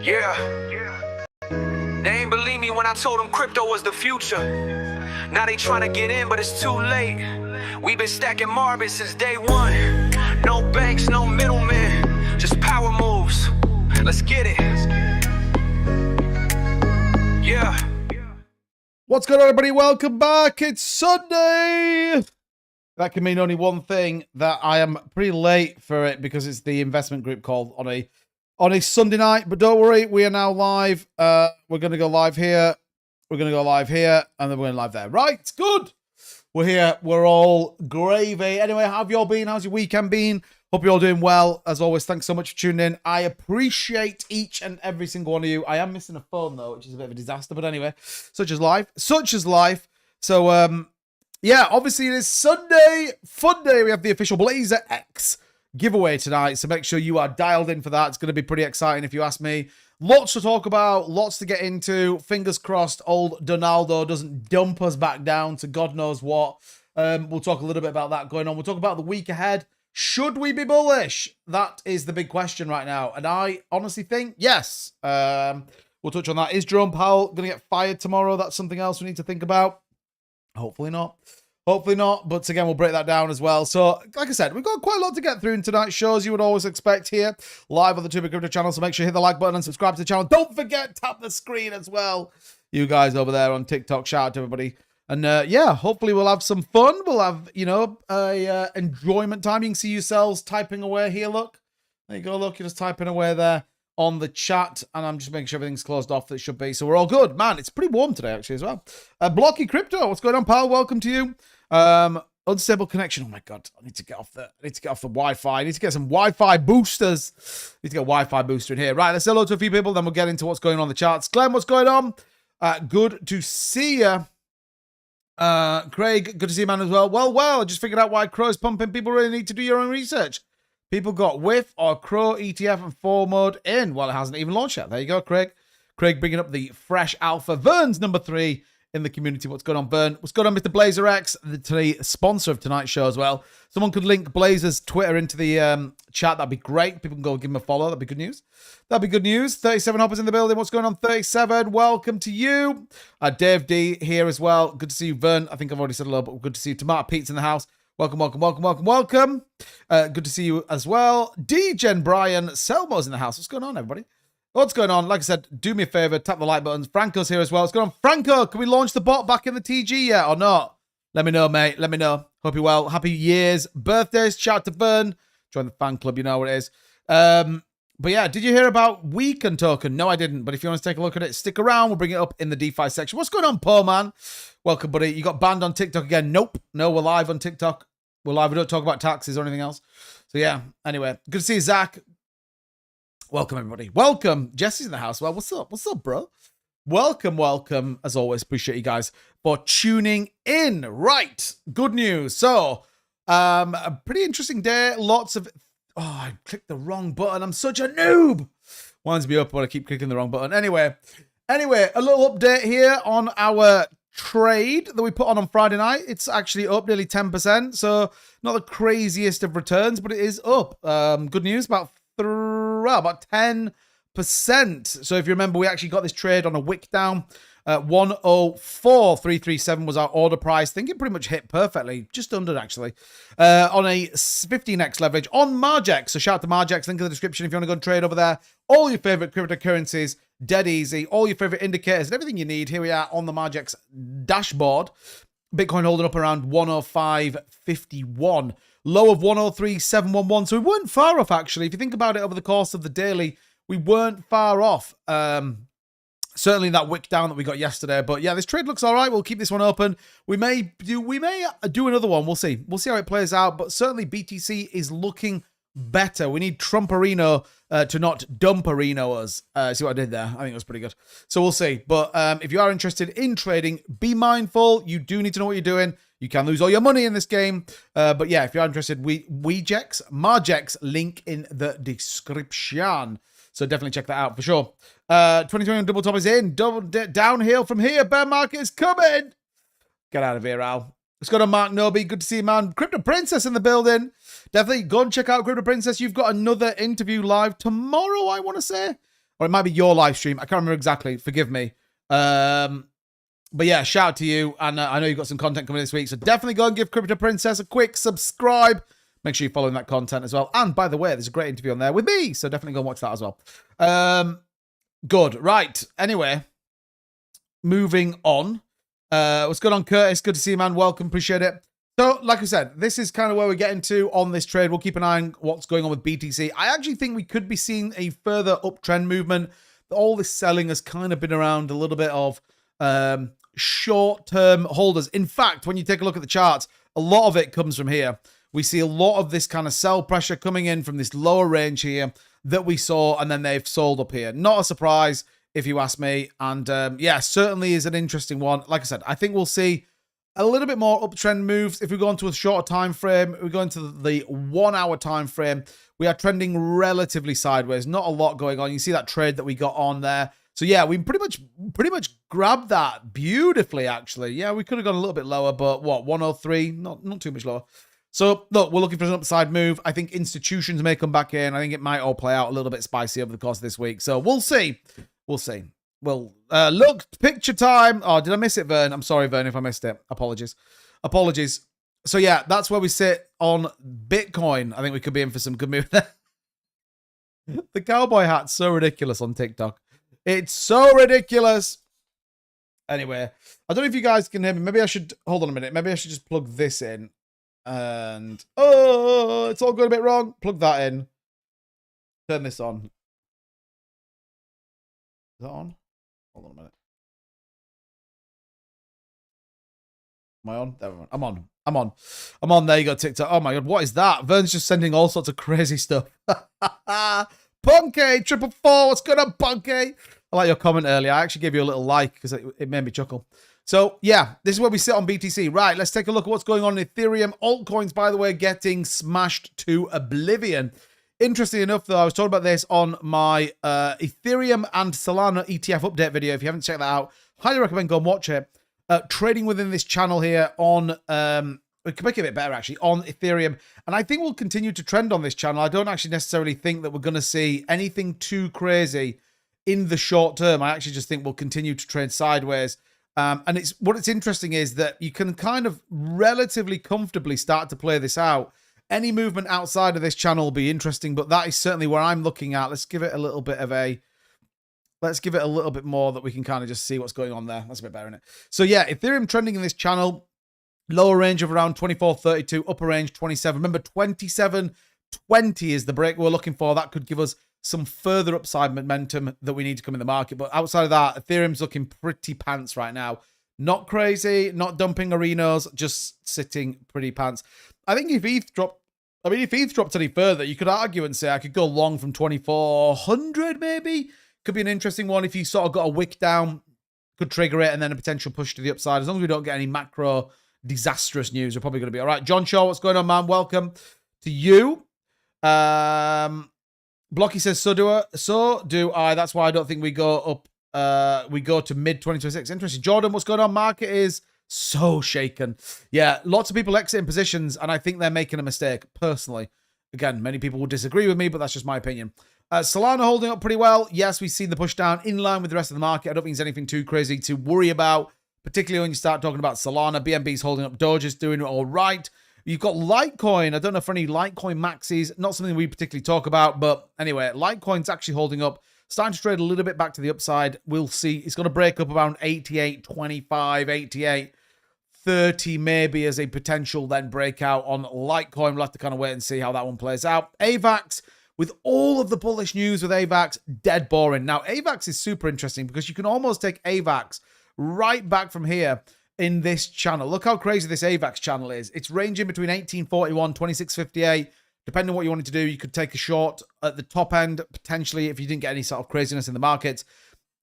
Yeah. They ain't believe me when I told them crypto was the future. Now they trying to get in, but it's too late. We been stacking Marbitz since day one. No banks, no middlemen, just power moves. Let's get it. Yeah. What's going on, everybody? Welcome back. It's Sunday. That can mean only one thing, that I am pretty late for it because it's the investment group call on a Sunday night. But don't worry, we are now live. We're going to go live here. We're going to go live here, and then we're going live there. Right, good. We're here. We're all gravy. Anyway, how have you all been? How's your weekend been? Hope you're all doing well. As always, thanks so much for tuning in. I appreciate each and every single one of you. I am missing a phone, though, which is a bit of a disaster. But anyway, such is life. Such is life. So, yeah, obviously it is Sunday. Fun day. We have the official Blazer X giveaway tonight. So make sure you are dialed in for that. It's going to be pretty exciting if you ask me. Lots to talk about. Lots to get into. Fingers crossed old Donaldo doesn't dump us back down to God knows what. We'll talk a little bit about that going on. We'll talk about the week ahead. Should we be bullish? That is the big question right now. And I honestly think yes. We'll touch on that. Is Jerome Powell going to get fired tomorrow? That's something else we need to think about. Hopefully not. Hopefully not. But again, we'll break that down as well. So, like I said, we've got quite a lot to get through in tonight's show, as you would always expect here, live on the Tuber Crypto channel. So make sure you hit the like button and subscribe to the channel. Don't forget, tap the screen as well. You guys over there on TikTok, shout out to everybody. And yeah, hopefully we'll have some fun. We'll have, you know, a enjoyment time. You can see yourselves typing away here. Look, there you go. Look, you're just typing away there on the chat, and I'm just making sure everything's closed off that it should be. So we're all good. Man, it's pretty warm today, actually, as well. Blocky Crypto, what's going on, pal? Welcome to you. Unstable connection. Oh my god, I need to get off the Wi-Fi. I need to get some Wi-Fi boosters. I need to get a Wi-Fi booster in here. Right, let's say hello to a few people, then we'll get into what's going on in the charts. Glenn, what's going on? Good to see you. Craig, good to see you, man, as well. Well, I just figured out why Crow is pumping. People really need to do your own research. People got Whiff or Crow ETF and 4 mode in. Well, it hasn't even launched yet. There you go, Craig. Craig bringing up the fresh alpha. Vern's number 3 in the community. What's going on, Vern? What's going on, Mr. Blazer X, the sponsor of tonight's show as well. Someone could link Blazer's Twitter into the chat. That'd be great. People can go give him a follow. That'd be good news. That'd be good news. 37 Hoppers in the building. What's going on, 37? Welcome to you. Dave D here as well. Good to see you, Vern. I think I've already said hello, but good to see you. Tomato Pete's in the house. Welcome. Good to see you as well. D-Gen Brian. Selmo's in the house. What's going on, everybody? What's going on? Like I said, do me a favor, tap the like buttons. Franco's here as well. What's going on? Franco, can we launch the bot back in the TG yet or not? Let me know, mate. Let me know. Hope you're well. Happy year's birthdays. Shout out to Vern. Join the fan club. You know what it is. But yeah, did you hear about Weekend Token? No, I didn't. But if you want to take a look at it, stick around. We'll bring it up in the DeFi section. What's going on, Paul, man? Welcome, buddy. You got banned on TikTok again? Nope. No, we're live on TikTok. We're live. We don't talk about taxes or anything else. So yeah, anyway. Good to see you, Zach. Welcome, everybody. Welcome. Jesse's in the house. Well, what's up? What's up, bro? Welcome. As always, appreciate you guys for tuning in. Right. Good news. So, a pretty interesting day. Lots of... Oh, I clicked the wrong button. I'm such a noob. Winds me up when I keep clicking the wrong button. Anyway, a little update here on our trade that we put on Friday night. It's actually up nearly 10%. So, not the craziest of returns, but it is up. Good news, about 10%. So if you remember, we actually got this trade on a wick down. 104,337 was our order price. I think it pretty much hit perfectly, just under actually, on a 15x leverage on Margex. So shout out to Margex, link in the description if you want to go and trade over there. All your favorite cryptocurrencies, dead easy. All your favorite indicators and everything you need. Here we are on the Margex dashboard. Bitcoin holding up around 105.51. Low of 103.711. So we weren't far off, actually. If you think about it over the course of the daily, we weren't far off. Certainly that wick down that we got yesterday. But yeah, this trade looks all right. We'll keep this one open. We may do another one. We'll see. We'll see how it plays out. But certainly BTC is looking better. We need Trumperino to not dumperino us. See what I did there? I think it was pretty good. So we'll see. But if you are interested in trading, be mindful. You do need to know what you're doing. You can lose all your money in this game. But yeah, if you're interested, Margex, link in the description. So definitely check that out for sure. 2021 double top is in. Downhill from here. Bear market is coming. Get out of here, Al. Let's go to Mark Noby. Good to see you, man. Crypto Princess in the building. Definitely go and check out Crypto Princess. You've got another interview live tomorrow, I want to say. Or it might be your live stream. I can't remember exactly. Forgive me. But yeah, shout out to you. And I know you've got some content coming this week. So definitely go and give Crypto Princess a quick subscribe. Make sure you're following that content as well. And by the way, there's a great interview on there with me. So definitely go and watch that as well. Good. Right. Anyway, moving on. What's going on, Curtis? Good to see you, man. Welcome. Appreciate it. So, like I said, this is kind of where we're getting to on this trade. We'll keep an eye on what's going on with BTC. I actually think we could be seeing a further uptrend movement. All this selling has kind of been around a little bit of short-term holders. In fact, when you take a look at the charts, a lot of it comes from here. We see a lot of this kind of sell pressure coming in from this lower range here that we saw, and then they've sold up here. Not a surprise, if you ask me. And yeah, certainly is an interesting one. Like I said, I think we'll see a little bit more uptrend moves. If we go into a shorter time frame, we go into the 1 hour time frame, we are trending relatively sideways. Not a lot going on. You see that trade that we got on there. So yeah, we pretty much grabbed that beautifully, actually. Yeah, we could have gone a little bit lower, but what, 103? Not too much lower. So look, we're looking for an upside move. I think institutions may come back in. I think it might all play out a little bit spicy over the course of this week. So we'll see. We'll see. Well, look, picture time. Oh, did I miss it, Vern? I'm sorry, Vern, if I missed it. Apologies. So yeah, that's where we sit on Bitcoin. I think we could be in for some good move there. The cowboy hat's so ridiculous on TikTok. It's so ridiculous. Anyway, I don't know if you guys can hear me. Maybe I should, hold on a minute. Maybe I should just plug this in. And, oh, it's all going a bit wrong. Plug that in. Turn this on. Is that on? Hold on a minute. Am I on? There we go. I'm on. There you go, TikTok. Oh my God, what is that? Vern's just sending all sorts of crazy stuff. Punky, 444, what's going on, Punky? I like your comment earlier. I actually gave you a little like because it made me chuckle. So yeah, this is where we sit on BTC. Right, let's take a look at what's going on in Ethereum. Altcoins, by the way, getting smashed to oblivion. Interesting enough, though, I was talking about this on my Ethereum and Solana ETF update video. If you haven't checked that out, highly recommend go and watch it. Trading within this channel here on, we can make it a bit better, actually, on Ethereum. And I think we'll continue to trend on this channel. I don't actually necessarily think that we're going to see anything too crazy in the short term. I actually just think we'll continue to trade sideways. And what's interesting is that you can kind of relatively comfortably start to play this out. Any movement outside of this channel will be interesting, but that is certainly where I'm looking at. Let's give it a little bit of let's give it a little bit more that we can kind of just see what's going on there. That's a bit better, isn't it? So yeah, Ethereum trending in this channel, lower range of around 24.32, upper range 27. Remember, 27.20 is the break we're looking for. That could give us some further upside momentum that we need to come in the market. But outside of that, Ethereum's looking pretty pants right now. Not crazy, not dumping arenas, just sitting pretty pants. I think if ETH dropped, if ETH dropped any further, you could argue and say I could go long from 2,400 maybe. Could be an interesting one if you sort of got a wick down, could trigger it, and then a potential push to the upside. As long as we don't get any macro disastrous news, we're probably going to be all right. John Shaw, what's going on, man? Welcome to you. Blocky says, so do I. That's why I don't think we go up. We go to mid 2026. Interesting. Jordan, what's going on? Market is so shaken. Yeah, lots of people exiting positions, and I think they're making a mistake, personally. Again, many people will disagree with me, but that's just my opinion. Solana holding up pretty well. Yes, we've seen the push down in line with the rest of the market. I don't think there's anything too crazy to worry about, particularly when you start talking about Solana. BNB's holding up. Doge's doing it all right. You've got Litecoin. I don't know for any Litecoin maxis. Not something we particularly talk about, but anyway, Litecoin's actually holding up. Starting to trade a little bit back to the upside. We'll see. It's going to break up around 88.25, 88.30 maybe as a potential then breakout on Litecoin. We'll have to kind of wait and see how that one plays out. AVAX, with all of the bullish news with AVAX, dead boring. Now, AVAX is super interesting because you can almost take AVAX right back from here in this channel. Look how crazy this AVAX channel is. It's ranging between 1841, 2658. Depending on what you wanted to do, you could take a short at the top end, potentially, if you didn't get any sort of craziness in the markets.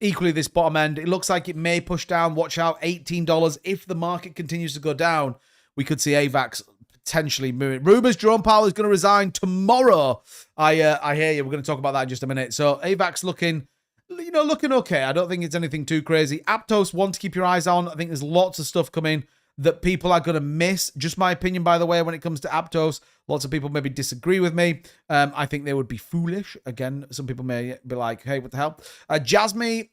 Equally, this bottom end, it looks like it may push down. Watch out, $18. If the market continues to go down, we could see AVAX potentially moving. Rumors Jerome Powell is going to resign tomorrow. I hear you. We're going to talk about that in just a minute. So AVAX looking okay. I don't think it's anything too crazy. Aptos, one to keep your eyes on. I think there's lots of stuff coming that people are going to miss. Just my opinion, by the way, when it comes to Aptos. Lots of people maybe disagree with me. I think they would be foolish. Again, some people may be like, hey, what the hell? Jasmine,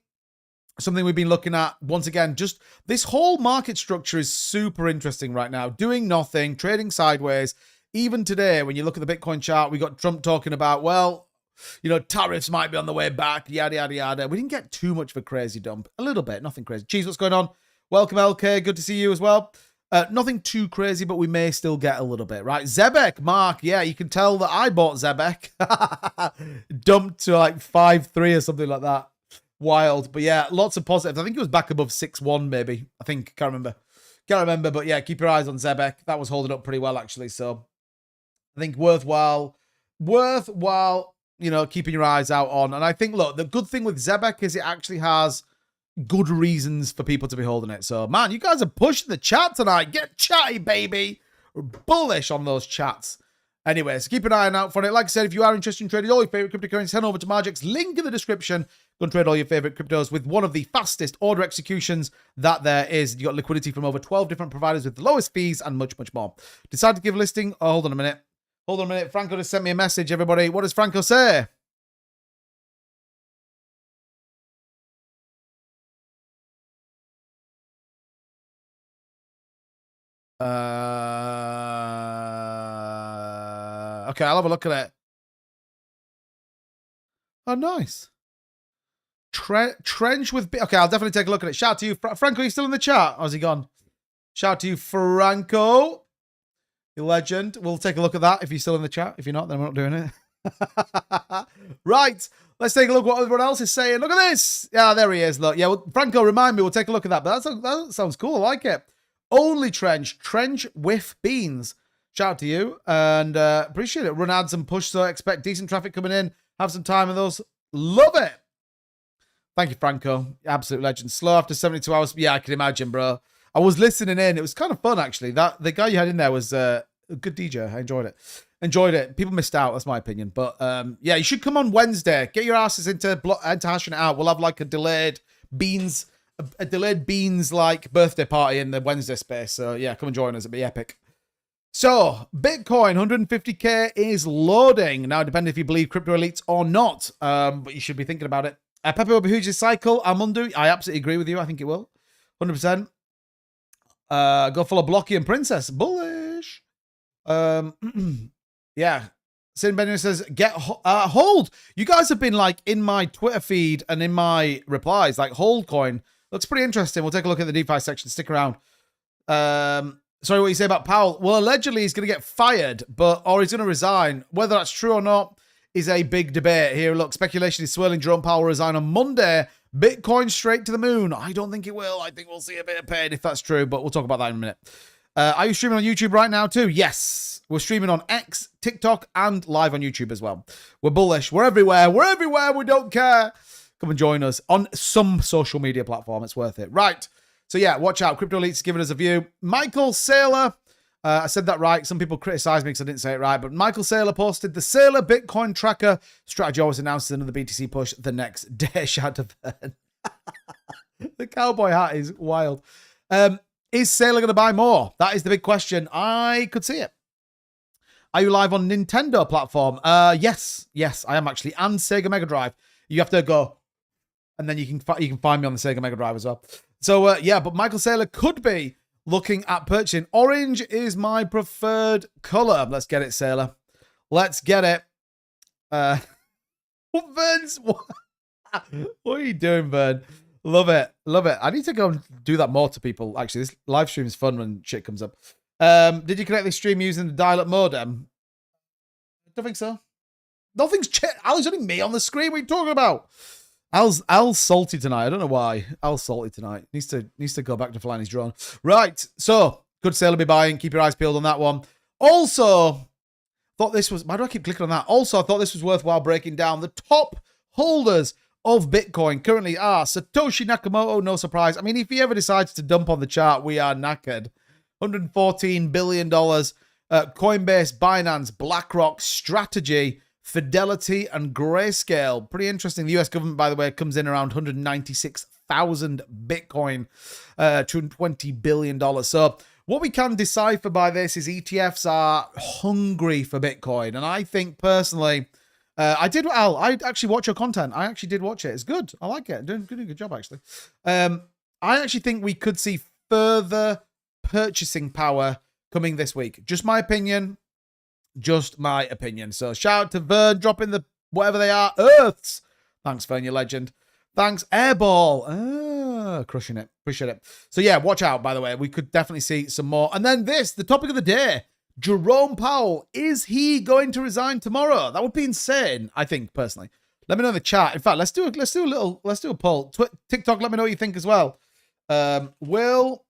something we've been looking at. Once again, just this whole market structure is super interesting right now. Doing nothing, trading sideways. Even today, when you look at the Bitcoin chart, we got Trump talking about, well, you know, tariffs might be on the way back, yada, yada, yada. We didn't get too much of a crazy dump. A little bit, nothing crazy. Cheese, what's going on? Welcome, LK. Good to see you as well. Nothing too crazy, but we may still get a little bit, right? Zebek, Mark, yeah, you can tell that I bought Zebek. Dumped to like 5.3 or something like that. Wild. But yeah, lots of positives. I think it was back above 6.1 maybe. I think, can't remember. But yeah, keep your eyes on Zebek. That was holding up pretty well, actually. So I think worthwhile, you know, keeping your eyes out on. And I think, look, the good thing with Zebek is it actually has good reasons for people to be holding it. So, man, you guys are pushing the chat tonight. Get chatty, baby. We're bullish on those chats. Anyway, so keep an eye out for it. Like I said, if you are interested in trading all your favorite cryptocurrencies, head over to Margex. Link in the description. Go and trade all your favorite cryptos with one of the fastest order executions that there is. You got liquidity from over 12 different providers with the lowest fees and much, much more. Decide to give a listing. Oh, hold on a minute. Franco just sent me a message, everybody. What does Franco say? Okay, I'll have a look at it. Oh, nice. Trench with... Okay, I'll definitely take a look at it. Shout out to you. Franco, you still in the chat? Or has he gone? Shout out to you, Franco. You legend. We'll take a look at that if you're still in the chat. If you're not, then we're not doing it. Right. Let's take a look at what everyone else is saying. Look at this. Yeah, there he is. Look. Yeah, well, Franco, remind me. We'll take a look at that. But that sounds cool. I like it. Only Trench with beans. Shout out to you. And appreciate it. Run ads and push, so expect decent traffic coming in. Have some time with those. Love it. Thank you, Franco. Absolute legend. Slow after 72 hours. Yeah, I can imagine, bro. I was listening in. It was kind of fun, actually. The guy you had in there was a good DJ. I enjoyed it. People missed out. That's my opinion. But yeah, you should come on Wednesday. Get your asses into hashing it out. We'll have like a delayed beans like birthday party in the Wednesday space. So yeah, come and join us. It'll be epic. So Bitcoin 150k is loading now. Depending if you believe crypto elites or not, but you should be thinking about it. Pepe will be huge this cycle. Amundu, I absolutely agree with you. I think it will. 100%. Go follow Blocky and Princess. Bullish. Yeah. Sin Benjamin says, hold. You guys have been like in my Twitter feed and in my replies, like hold coin. Looks pretty interesting. We'll take a look at the DeFi section. Stick around. Sorry, what you say about Powell? Well, allegedly he's going to get fired, or he's going to resign. Whether that's true or not is a big debate here. Look, speculation is swirling. Jerome Powell will resign on Monday. Bitcoin straight to the moon. I don't think it will. I think we'll see a bit of pain if that's true, but we'll talk about that in a minute. Are you streaming on YouTube right now too? Yes. We're streaming on X, TikTok, and live on YouTube as well. We're bullish. We're everywhere. We're everywhere. We don't care. Come and join us on some social media platform. It's worth it. Right. So yeah, watch out. Crypto Elites giving us a view. Michael Saylor. I said that right. Some people criticize me because I didn't say it right. But Michael Saylor posted the Saylor Bitcoin tracker strategy always announces another BTC push the next day. Shout out to Vern. The cowboy hat is wild. Is Saylor going to buy more? That is the big question. I could see it. Are you live on Nintendo platform? Yes, I am actually, and Sega Mega Drive. You have to go, and then you can find me on the Sega Mega Drive as well. So yeah, but Michael Saylor could be looking at purchasing. Orange is my preferred color. Let's get it, Saylor. Let's get it. Vern's, what are you doing, Vern? Love it. I need to go and do that more to people. Actually, this live stream is fun when shit comes up. Did you connect this stream using the dial-up modem? I don't think so. Nothing's changed. Al's only me on the screen. What are you talking about? Al's salty tonight. I don't know why. Al's salty tonight. Needs to go back to flying his drone. Right. So, good sale to be buying. Keep your eyes peeled on that one. Also, thought this was... Why do I keep clicking on that? Also, I thought this was worthwhile breaking down. The top holders of Bitcoin currently are Satoshi Nakamoto, no surprise. I mean, if he ever decides to dump on the chart, we are knackered. $114 billion. Coinbase, Binance, BlackRock, Strategy, Fidelity, and Grayscale. Pretty interesting. The US government, by the way, comes in around 196,000 Bitcoin, $220 billion. So what we can decipher by this is ETFs are hungry for Bitcoin. And I think personally, I actually watch your content. I actually did watch it. It's good. I like it. Doing a good job, actually. I actually think we could see further purchasing power coming this week. Just my opinion. Just my opinion. So shout out to Vern dropping the whatever they are. Earths. Thanks, Vern, you legend. Thanks, Airball. Crushing it. Appreciate it. So yeah, watch out, by the way. We could definitely see some more. And then this, the topic of the day. Jerome Powell, is he going to resign tomorrow? That would be insane, I think, personally. Let me know in the chat. In fact, let's do a poll. TikTok, let me know what you think as well. Will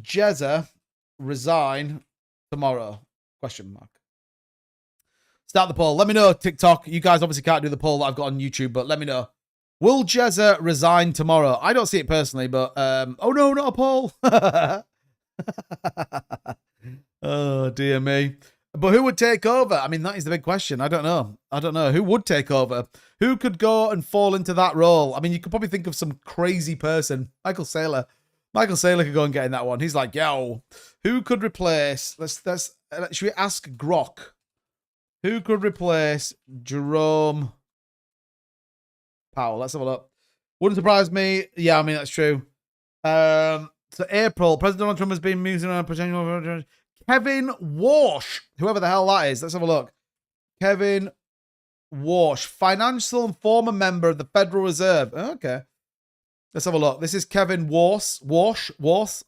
Jezza resign tomorrow? Question mark. Start the poll. Let me know, TikTok. You guys obviously can't do the poll that I've got on YouTube, but let me know. Will Jezza resign tomorrow? I don't see it personally, but oh no, not a poll. Oh, dear me. But who would take over? I mean, that is the big question. I don't know. Who would take over? Who could go and fall into that role? I mean, you could probably think of some crazy person. Michael Saylor. Michael Saylor could go and get in that one. He's like, yo, who could replace... should we ask Grok? Who could replace Jerome Powell? Let's have a look. Wouldn't surprise me. Yeah, I mean, that's true. So April, President Donald Trump has been using a potential... Kevin Walsh, whoever the hell that is. Let's have a look. Kevin Walsh, financial and former member of the Federal Reserve. Okay. Let's have a look. This is Kevin Walsh. I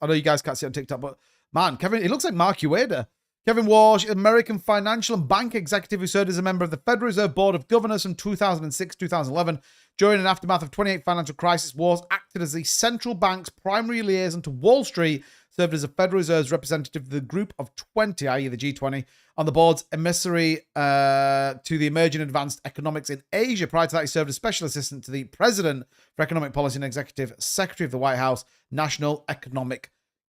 know you guys can't see it on TikTok, but man, Kevin, he looks like Mark Ueda. Kevin Walsh, American financial and bank executive who served as a member of the Federal Reserve Board of Governors from 2006-2011. During an aftermath of 28 financial crisis, Walsh acted as the central bank's primary liaison to Wall Street, served as a Federal Reserve's representative of the Group of 20, i.e. the G20, on the board's emissary to the emerging advanced economics in Asia. Prior to that, he served as special assistant to the President for Economic Policy and Executive Secretary of the White House National Economic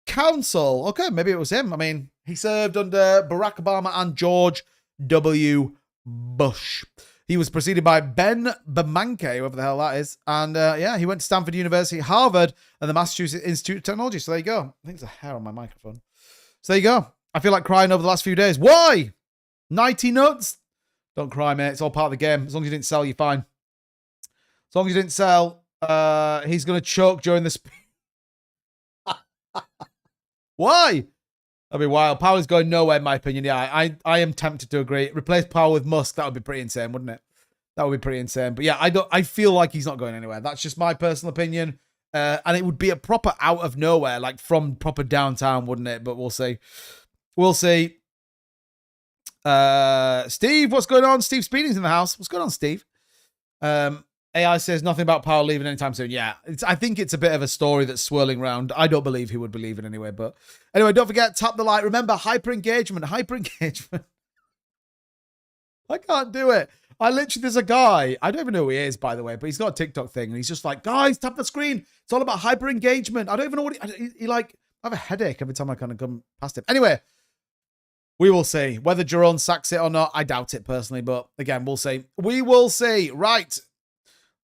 Council. Okay, maybe it was him. I mean, he served under Barack Obama and George W. Bush. He was preceded by Ben Bernanke, whoever the hell that is. And yeah, he went to Stanford University, Harvard, and the Massachusetts Institute of Technology. So there you go. I think there's a hair on my microphone. So there you go. I feel like crying over the last few days. Why? 90 nuts? Don't cry, mate. It's all part of the game. As long as you didn't sell, you're fine. As long as you didn't sell, he's going to choke during the speech. Why? That'd be wild. Powell's going nowhere, in my opinion. Yeah, I am tempted to agree. Replace Powell with Musk. That would be pretty insane, wouldn't it? That would be pretty insane. But yeah, I feel like he's not going anywhere. That's just my personal opinion. And it would be a proper out of nowhere, like from proper downtown, wouldn't it? But we'll see. We'll see. Steve, what's going on? Steve Speeding's in the house. What's going on, Steve? AI says nothing about Powell leaving anytime soon. Yeah, I think it's a bit of a story that's swirling around. I don't believe he would be leaving anyway. But anyway, don't forget, tap the like. Remember, hyper engagement. I can't do it. There's a guy. I don't even know who he is, by the way, but he's got a TikTok thing. And he's just like, guys, tap the screen. It's all about hyper engagement. I don't even know what he like. I have a headache every time I kind of come past him. Anyway, we will see. Whether Jerome sacks it or not, I doubt it personally. But again, we'll see. We will see. Right.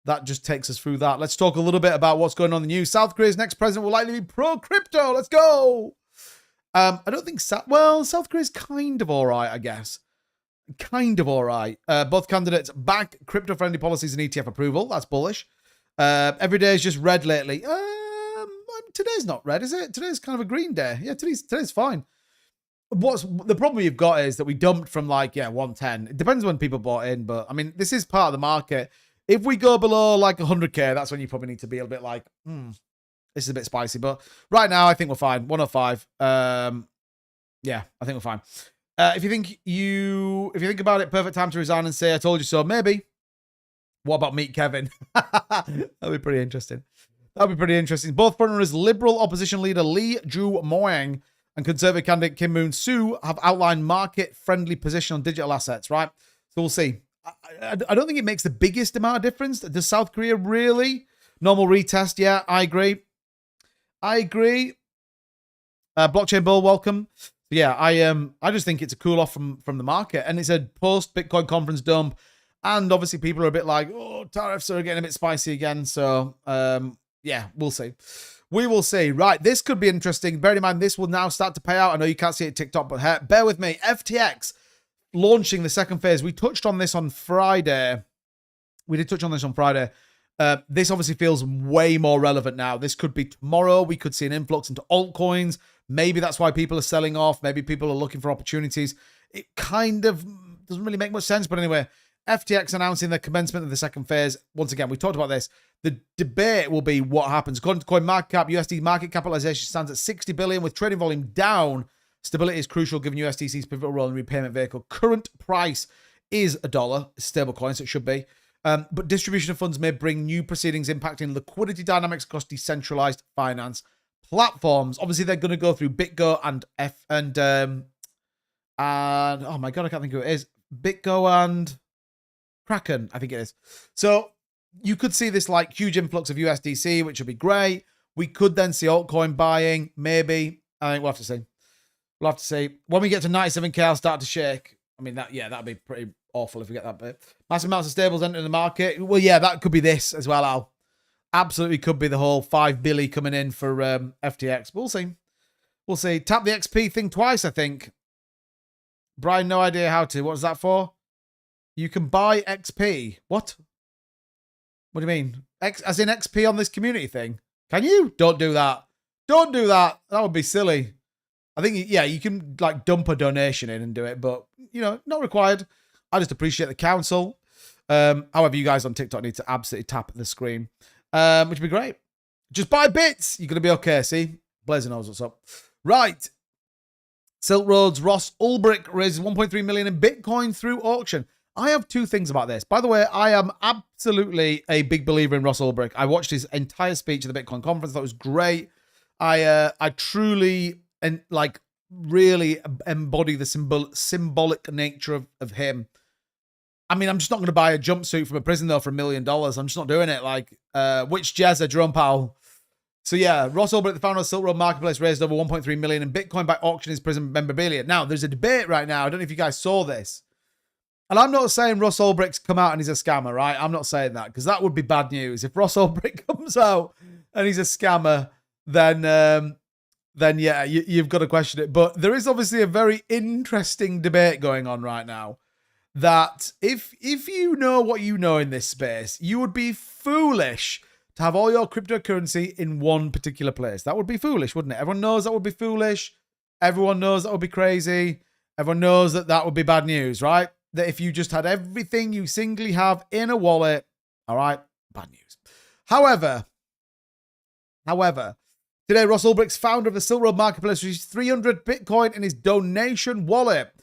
That just takes us through that. Let's talk a little bit about what's going on in the news. South Korea's next president will likely be pro-crypto. Let's go. I don't think... South Korea's kind of all right, I guess. Kind of all right. Both candidates back crypto-friendly policies and ETF approval. That's bullish. Every day is just red lately. Today's not red, is it? Today's kind of a green day. Yeah, today's fine. What's the problem you've got is that we dumped from 110. It depends when people bought in, but I mean, this is part of the market. If we go below 100k, that's when you probably need to be a bit like, this is a bit spicy. But right now, I think we're fine. 105. Yeah, I think we're fine. If you think about it, perfect time to resign and say, I told you so. Maybe. What about meet Kevin? That'd be pretty interesting. Both frontrunners, Liberal opposition leader Lee Ju-moing and Conservative candidate Kim Moon-soo have outlined market-friendly position on digital assets, right? So we'll see. I don't think it makes the biggest amount of difference. Does South Korea really? Normal retest, yeah, I agree. Blockchain Bull, welcome. Yeah, I just think it's a cool off from the market. And it's a post-Bitcoin conference dump. And obviously people are a bit like, oh, tariffs are getting a bit spicy again. So, yeah, we'll see. We will see. Right, this could be interesting. Bear in mind, this will now start to pay out. I know you can't see it TikTok, but bear with me. FTX launching the second phase. We touched on this on Friday. We did touch on this on Friday. This obviously feels way more relevant now. This could be tomorrow. We could see an influx into altcoins. Maybe that's why people are selling off. Maybe people are looking for opportunities. It kind of doesn't really make much sense. But anyway, FTX announcing the commencement of the second phase. Once again, we talked about this. The debate will be what happens. According to CoinMarketCap, USD market capitalization stands at 60 billion with trading volume down. Stability is crucial given USDC's pivotal role in repayment vehicle. Current price is $1, stable coin, so it should be. But distribution of funds may bring new proceedings impacting liquidity dynamics across decentralized finance platforms. Obviously, they're going to go through BitGo and oh my god, I can't think of who it is. BitGo and Kraken, I think it is. So you could see this like huge influx of USDC, which would be great. We could then see altcoin buying, maybe. I think we'll have to see. We'll have to see. When we get to 97K, I'll start to shake. I mean, that'd be pretty awful if we get that bit. Massive amounts of stables entering the market. Well, yeah, that could be this as well, Al. Absolutely could be the whole 5 billion coming in for FTX. We'll see. We'll see. Tap the XP thing twice, I think. Brian, no idea how to. What's that for? You can buy XP. What? What do you mean? As in XP on this community thing? Can you? Don't do that. Don't do that. That would be silly. I think, yeah, you can like dump a donation in and do it, but, you know, not required. I just appreciate the counsel. However, you guys on TikTok need to absolutely tap the screen, which would be great. Just buy bits. You're going to be okay, see? Blazer knows what's up. Right. Silk Road's Ross Ulbricht raises 1.3 million in Bitcoin through auction. I have two things about this. By the way, I am absolutely a big believer in Ross Ulbricht. I watched his entire speech at the Bitcoin conference. That was great. I truly and like really embody the symbolic nature of him. I mean, I'm just not going to buy a jumpsuit from a prison though for $1 million. I'm just not doing it. Like, which Jezza, Jerome Powell. So yeah, Ross Ulbricht, the founder of Silk Road Marketplace, raised over 1.3 million in Bitcoin by auctioning his prison memorabilia. Now, there's a debate right now. I don't know if you guys saw this. And I'm not saying Ross Ulbricht's come out and he's a scammer, right? I'm not saying that because that would be bad news. If Ross Ulbricht comes out and he's a scammer, then yeah, you've got to question it. But there is obviously a very interesting debate going on right now that if you know what you know in this space, you would be foolish to have all your cryptocurrency in one particular place. That would be foolish, wouldn't it? Everyone knows that would be foolish. Everyone knows that would be crazy. Everyone knows that that would be bad news, right? That if you just had everything you singly have in a wallet, all right, bad news. However, today, Ross Ulbricht's founder of the Silk Road Marketplace received 300 Bitcoin in his donation wallet.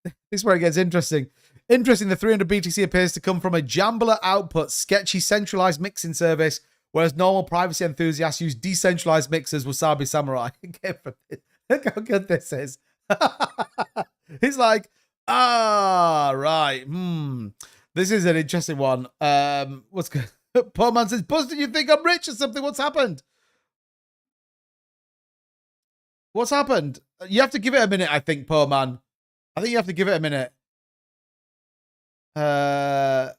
This is where it gets interesting. Interesting, the 300 BTC appears to come from a Jambler output, sketchy centralized mixing service, whereas normal privacy enthusiasts use decentralized mixers, Wasabi Samurai. Look how good this is. He's like, right. This is an interesting one. What's good? Poor man says, Buster, you think I'm rich or something? What's happened? What's happened? You have to give it a minute, I think, poor man. I think you have to give it a minute. So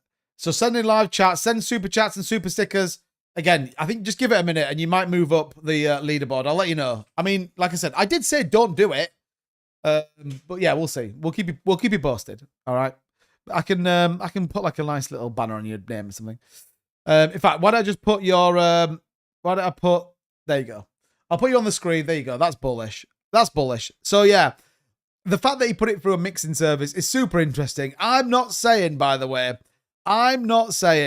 send in live chat, send super chats and super stickers. Again, I think just give it a minute and you might move up the leaderboard. I'll let you know. I mean, like I said, I did say don't do it. But yeah, we'll see. We'll keep you posted. All right. I can put like a nice little banner on your name or something. In fact, why don't I just put your there you go. I'll put you on the screen. There you go. That's bullish. That's bullish. So yeah, the fact that he put it through a mixing service is super interesting. I'm not saying, by the way, that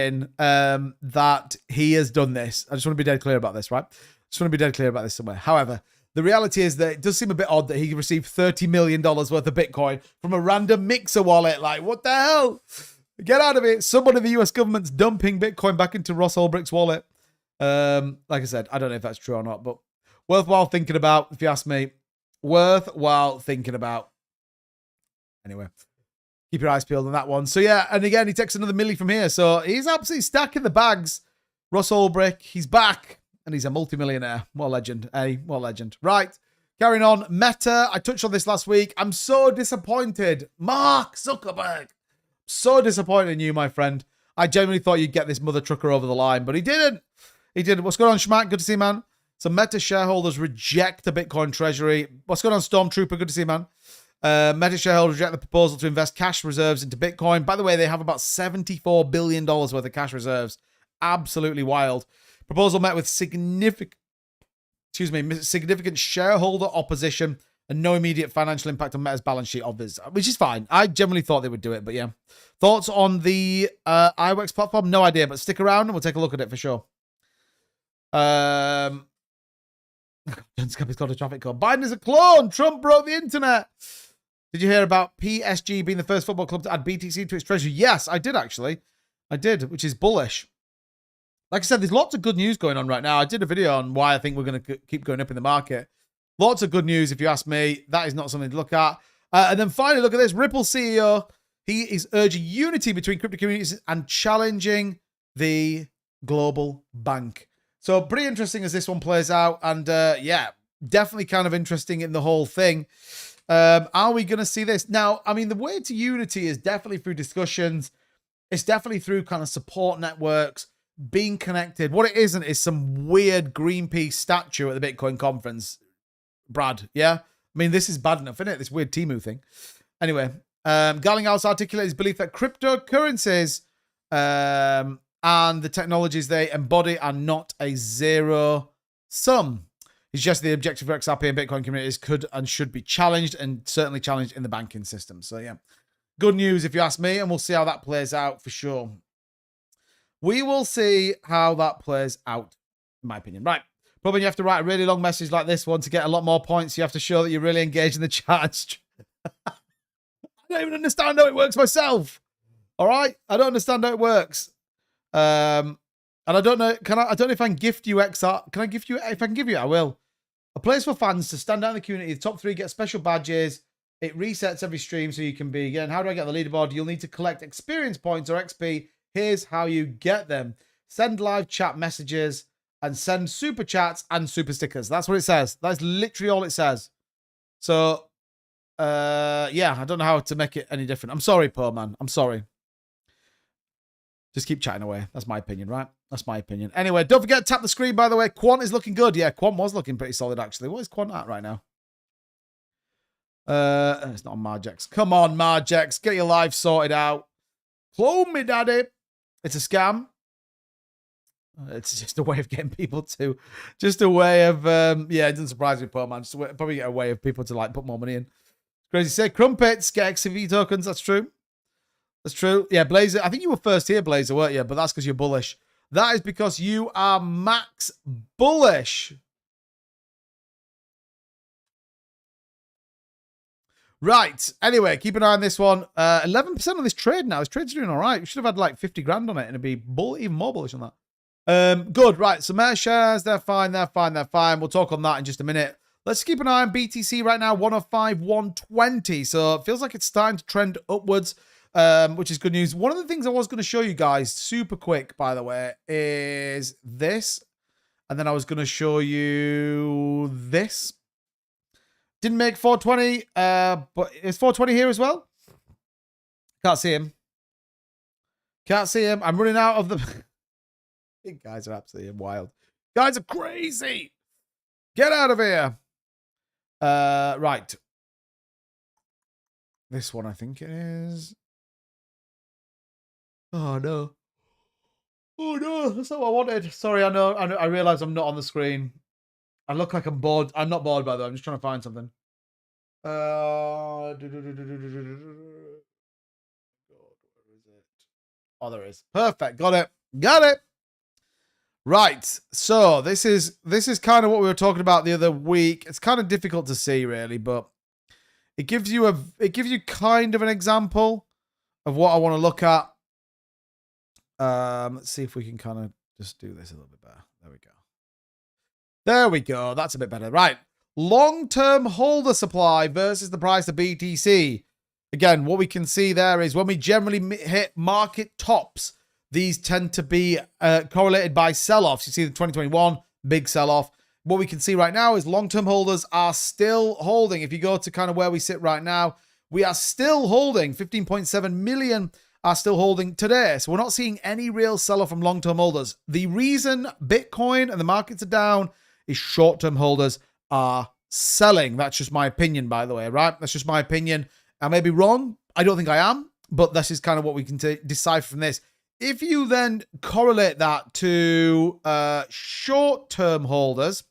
he has done this. I just want to be dead clear about this, right? Just want to be dead clear about this somewhere. However, the reality is that it does seem a bit odd that he received $30 million worth of Bitcoin from a random mixer wallet. Like, what the hell? Get out of it. Someone in the US government's dumping Bitcoin back into Ross Ulbricht's wallet. Like I said, I don't know if that's true or not, but worthwhile thinking about, if you ask me. Worthwhile thinking about. Anyway, keep your eyes peeled on that one. So yeah, and again, he takes another milli from here. So he's absolutely stacking the bags. Ross Ulbricht, he's back. And he's a multimillionaire. What a legend, eh? What a legend. Right, carrying on. Meta, I touched on this last week. I'm so disappointed. Mark Zuckerberg. So disappointed in you, my friend. I genuinely thought you'd get this mother trucker over the line, but he didn't. He didn't. What's going on, Schmack? Good to see you, man. So Meta shareholders reject the Bitcoin treasury. What's going on, Stormtrooper? Good to see you, man. Meta shareholders reject the proposal to invest cash reserves into Bitcoin. By the way, they have about $74 billion worth of cash reserves. Absolutely wild. Proposal met with significant shareholder opposition and no immediate financial impact on Meta's balance sheet, which is fine. I generally thought they would do it, but yeah. Thoughts on the iWorks platform? No idea, but stick around and we'll take a look at it for sure. John Scappy's got a traffic call. Biden is a clone. Trump broke the internet. Did you hear about PSG being the first football club to add BTC to its treasury? Yes, I did actually. I did, which is bullish. Like I said, there's lots of good news going on right now. I did a video on why I think we're going to keep going up in the market. Lots of good news, if you ask me. That is not something to look at. And then finally, look at this. Ripple CEO, he is urging unity between crypto communities and challenging the global bank. So pretty interesting as this one plays out. And yeah, definitely kind of interesting in the whole thing. Are we going to see this? Now, I mean, the way to unity is definitely through discussions. It's definitely through kind of support networks, being connected. What it isn't is some weird Greenpeace statue at the Bitcoin conference. Brad, yeah? I mean, this is bad enough, isn't it? This weird Temu thing. Anyway, Garlinghouse articulated his belief that cryptocurrencies and the technologies they embody are not a zero sum. He suggested the objective for XRP and Bitcoin communities could and should be challenged, and certainly challenged in the banking system. So yeah, good news if you ask me, and we'll see how that plays out for sure. We will see how that plays out, in my opinion. Right. Probably you have to write a really long message like this one to get a lot more points. You have to show that you're really engaged in the chat. I don't even understand how it works myself. All right? I don't understand how it works. And I don't know, I don't know if I can gift you XR. Can I gift you? If I can give you it, I will. A place for fans to stand out in the community. The top 3 get special badges. It resets every stream so you can be, again, how do I get the leaderboard? You'll need to collect experience points or XP. Here's how you get them. Send live chat messages and send super chats and super stickers. That's what it says. That's literally all it says. So, yeah, I don't know how to make it any different. I'm sorry, poor man. I'm sorry. Just keep chatting away. That's my opinion, right? That's my opinion. Anyway, don't forget to tap the screen, by the way. Quant is looking good. Yeah, Quant was looking pretty solid, actually. What is Quant at right now? It's not on Margex. Come on, Margex. Get your life sorted out. Clone me, daddy. It's a scam. It's just a way of getting people to, just a way of, yeah, it doesn't surprise me, poor man. Just probably get a way of people to like put more money in. Crazy say, crumpets, get XCV tokens. That's true. That's true. Yeah, Blazer. I think you were first here, Blazer, weren't you? But that's because you're bullish. That is because you are max bullish. Right. Anyway, keep an eye on this one. 11% on this trade now. This trade's doing all right. We should have had like 50 grand on it and it'd be even more bullish on that. Good. Right. So Meta shares, they're fine. They're fine. They're fine. We'll talk on that in just a minute. Let's keep an eye on BTC right now. 105, 120. So it feels like it's starting to trend upwards, which is good news. One of the things I was going to show you guys super quick, by the way, is this. And then I was going to show you this. Didn't make 420, but is 420 here as well? Can't see him. Can't see him. I'm running out of the... You guys are absolutely wild. Guys are crazy. Get out of here. Right. This one, I think it is. Oh, no. Oh, no. That's not what I wanted. Sorry, I know. I realize I'm not on the screen. I look like I'm bored. I'm not bored, by the way. I'm just trying to find something. Where is it? Oh, there is. Perfect. Got it. Got it. Right. So this is kind of what we were talking about the other week. It's kind of difficult to see, really, but it gives you kind of an example of what I want to look at. Let's see if we can kind of just do this a little bit better. There we go. There we go. That's a bit better. Right. Long-term holder supply versus the price of BTC. Again, what we can see there is when we generally hit market tops, these tend to be correlated by sell-offs. You see the 2021 big sell-off. What we can see right now is long-term holders are still holding. If you go to kind of where we sit right now, we are still holding. 15.7 million are still holding today. So we're not seeing any real sell-off from long-term holders. The reason Bitcoin and the markets are down is short-term holders are selling. That's just my opinion, by the way, right? That's just my opinion. I may be wrong. I don't think I am, but this is kind of what we can decipher from this. If you then correlate that to short-term holders,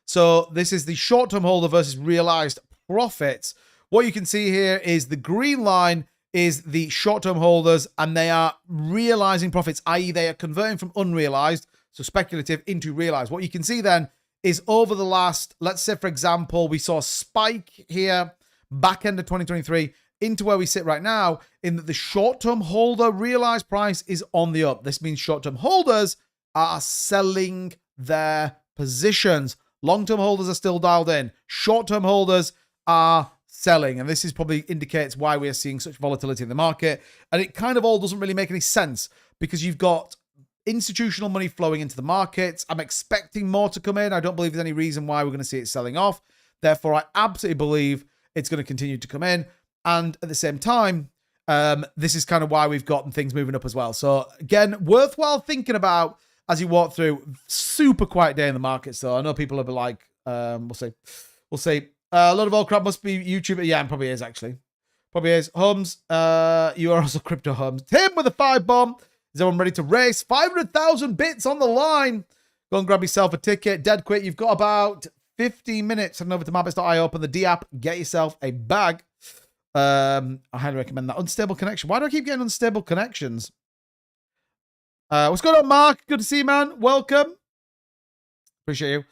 so this is the short-term holder versus realized profits. What you can see here is the green line is the short-term holders, and they are realizing profits, i.e. they are converting from unrealized, so speculative, into realized. What you can see then is over the last, let's say, for example, we saw a spike here, back end of 2023, into where we sit right now, in that the short-term holder realized price is on the up. This means short-term holders are selling their positions. Long-term holders are still dialed in. Short-term holders are selling. And this is probably indicates why we are seeing such volatility in the market. And it kind of all doesn't really make any sense because you've got institutional money flowing into the markets. I'm expecting more to come in. I don't believe there's any reason why we're going to see it selling off. Therefore, I absolutely believe it's going to continue to come in. And at the same time, this is kind of why we've gotten things moving up as well. So again, worthwhile thinking about as you walk through. Super quiet day in the markets, though. I know people will be like, we'll see. A lot of old crap must be YouTuber. Yeah, it probably is, actually. Probably is. Holmes, you are also Crypto Holmes. Tim with a 5 bomb. Is everyone ready to race? 500,000 bits on the line. Go and grab yourself a ticket. Dead quick. You've got about 15 minutes. Head over to Marbitz.io, open the D app, get yourself a bag. I highly recommend that. Unstable connection. Why do I keep getting unstable connections? What's going on, Mark? Good to see you, man. Welcome. Appreciate you.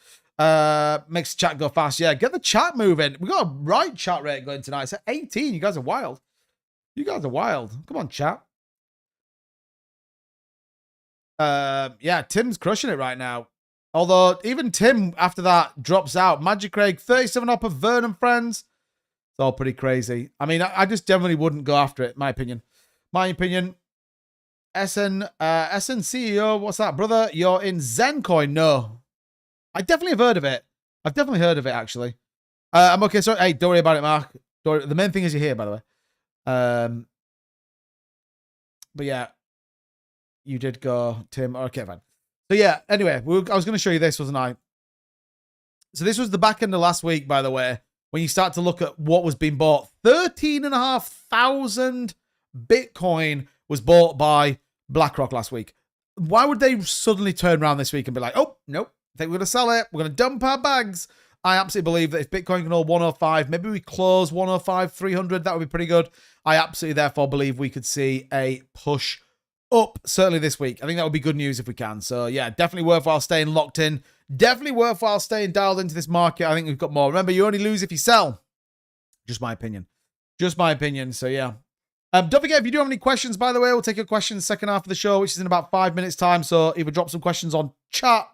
Makes the chat go fast. Yeah, get the chat moving. We got a right chat rate going tonight. It's at 18. You guys are wild. You guys are wild. Come on, chat. Yeah, Tim's crushing it right now. Although, even Tim, after that, drops out. Magic Craig, 37 up of Vernon Friends. It's all pretty crazy. I mean, I just generally wouldn't go after it, my opinion. My opinion. SN CEO, what's that, brother? You're in Zencoin? No. I definitely have heard of it. I've definitely heard of it, actually. I'm okay. Sorry. Hey, don't worry about it, Mark. The main thing is you're here, by the way. But yeah, you did go, Tim. Okay, fine. So yeah, anyway, I was going to show you this, wasn't I? So this was the back end of last week, by the way, when you start to look at what was being bought. 13,500 Bitcoin was bought by BlackRock last week. Why would they suddenly turn around this week and be like, oh, nope, I think we're going to sell it. We're going to dump our bags. I absolutely believe that if Bitcoin can hold 105, maybe we close 105, 300, that would be pretty good. I absolutely therefore believe we could see a push up, certainly this week. I think that would be good news if we can. So yeah, definitely worthwhile staying locked in. Definitely worthwhile staying dialed into this market. I think we've got more. Remember, you only lose if you sell. Just my opinion. Just my opinion. So yeah. Don't forget, if you do have any questions, by the way, we'll take your questions second half of the show, which is in about 5 minutes time. So either drop some questions on chat,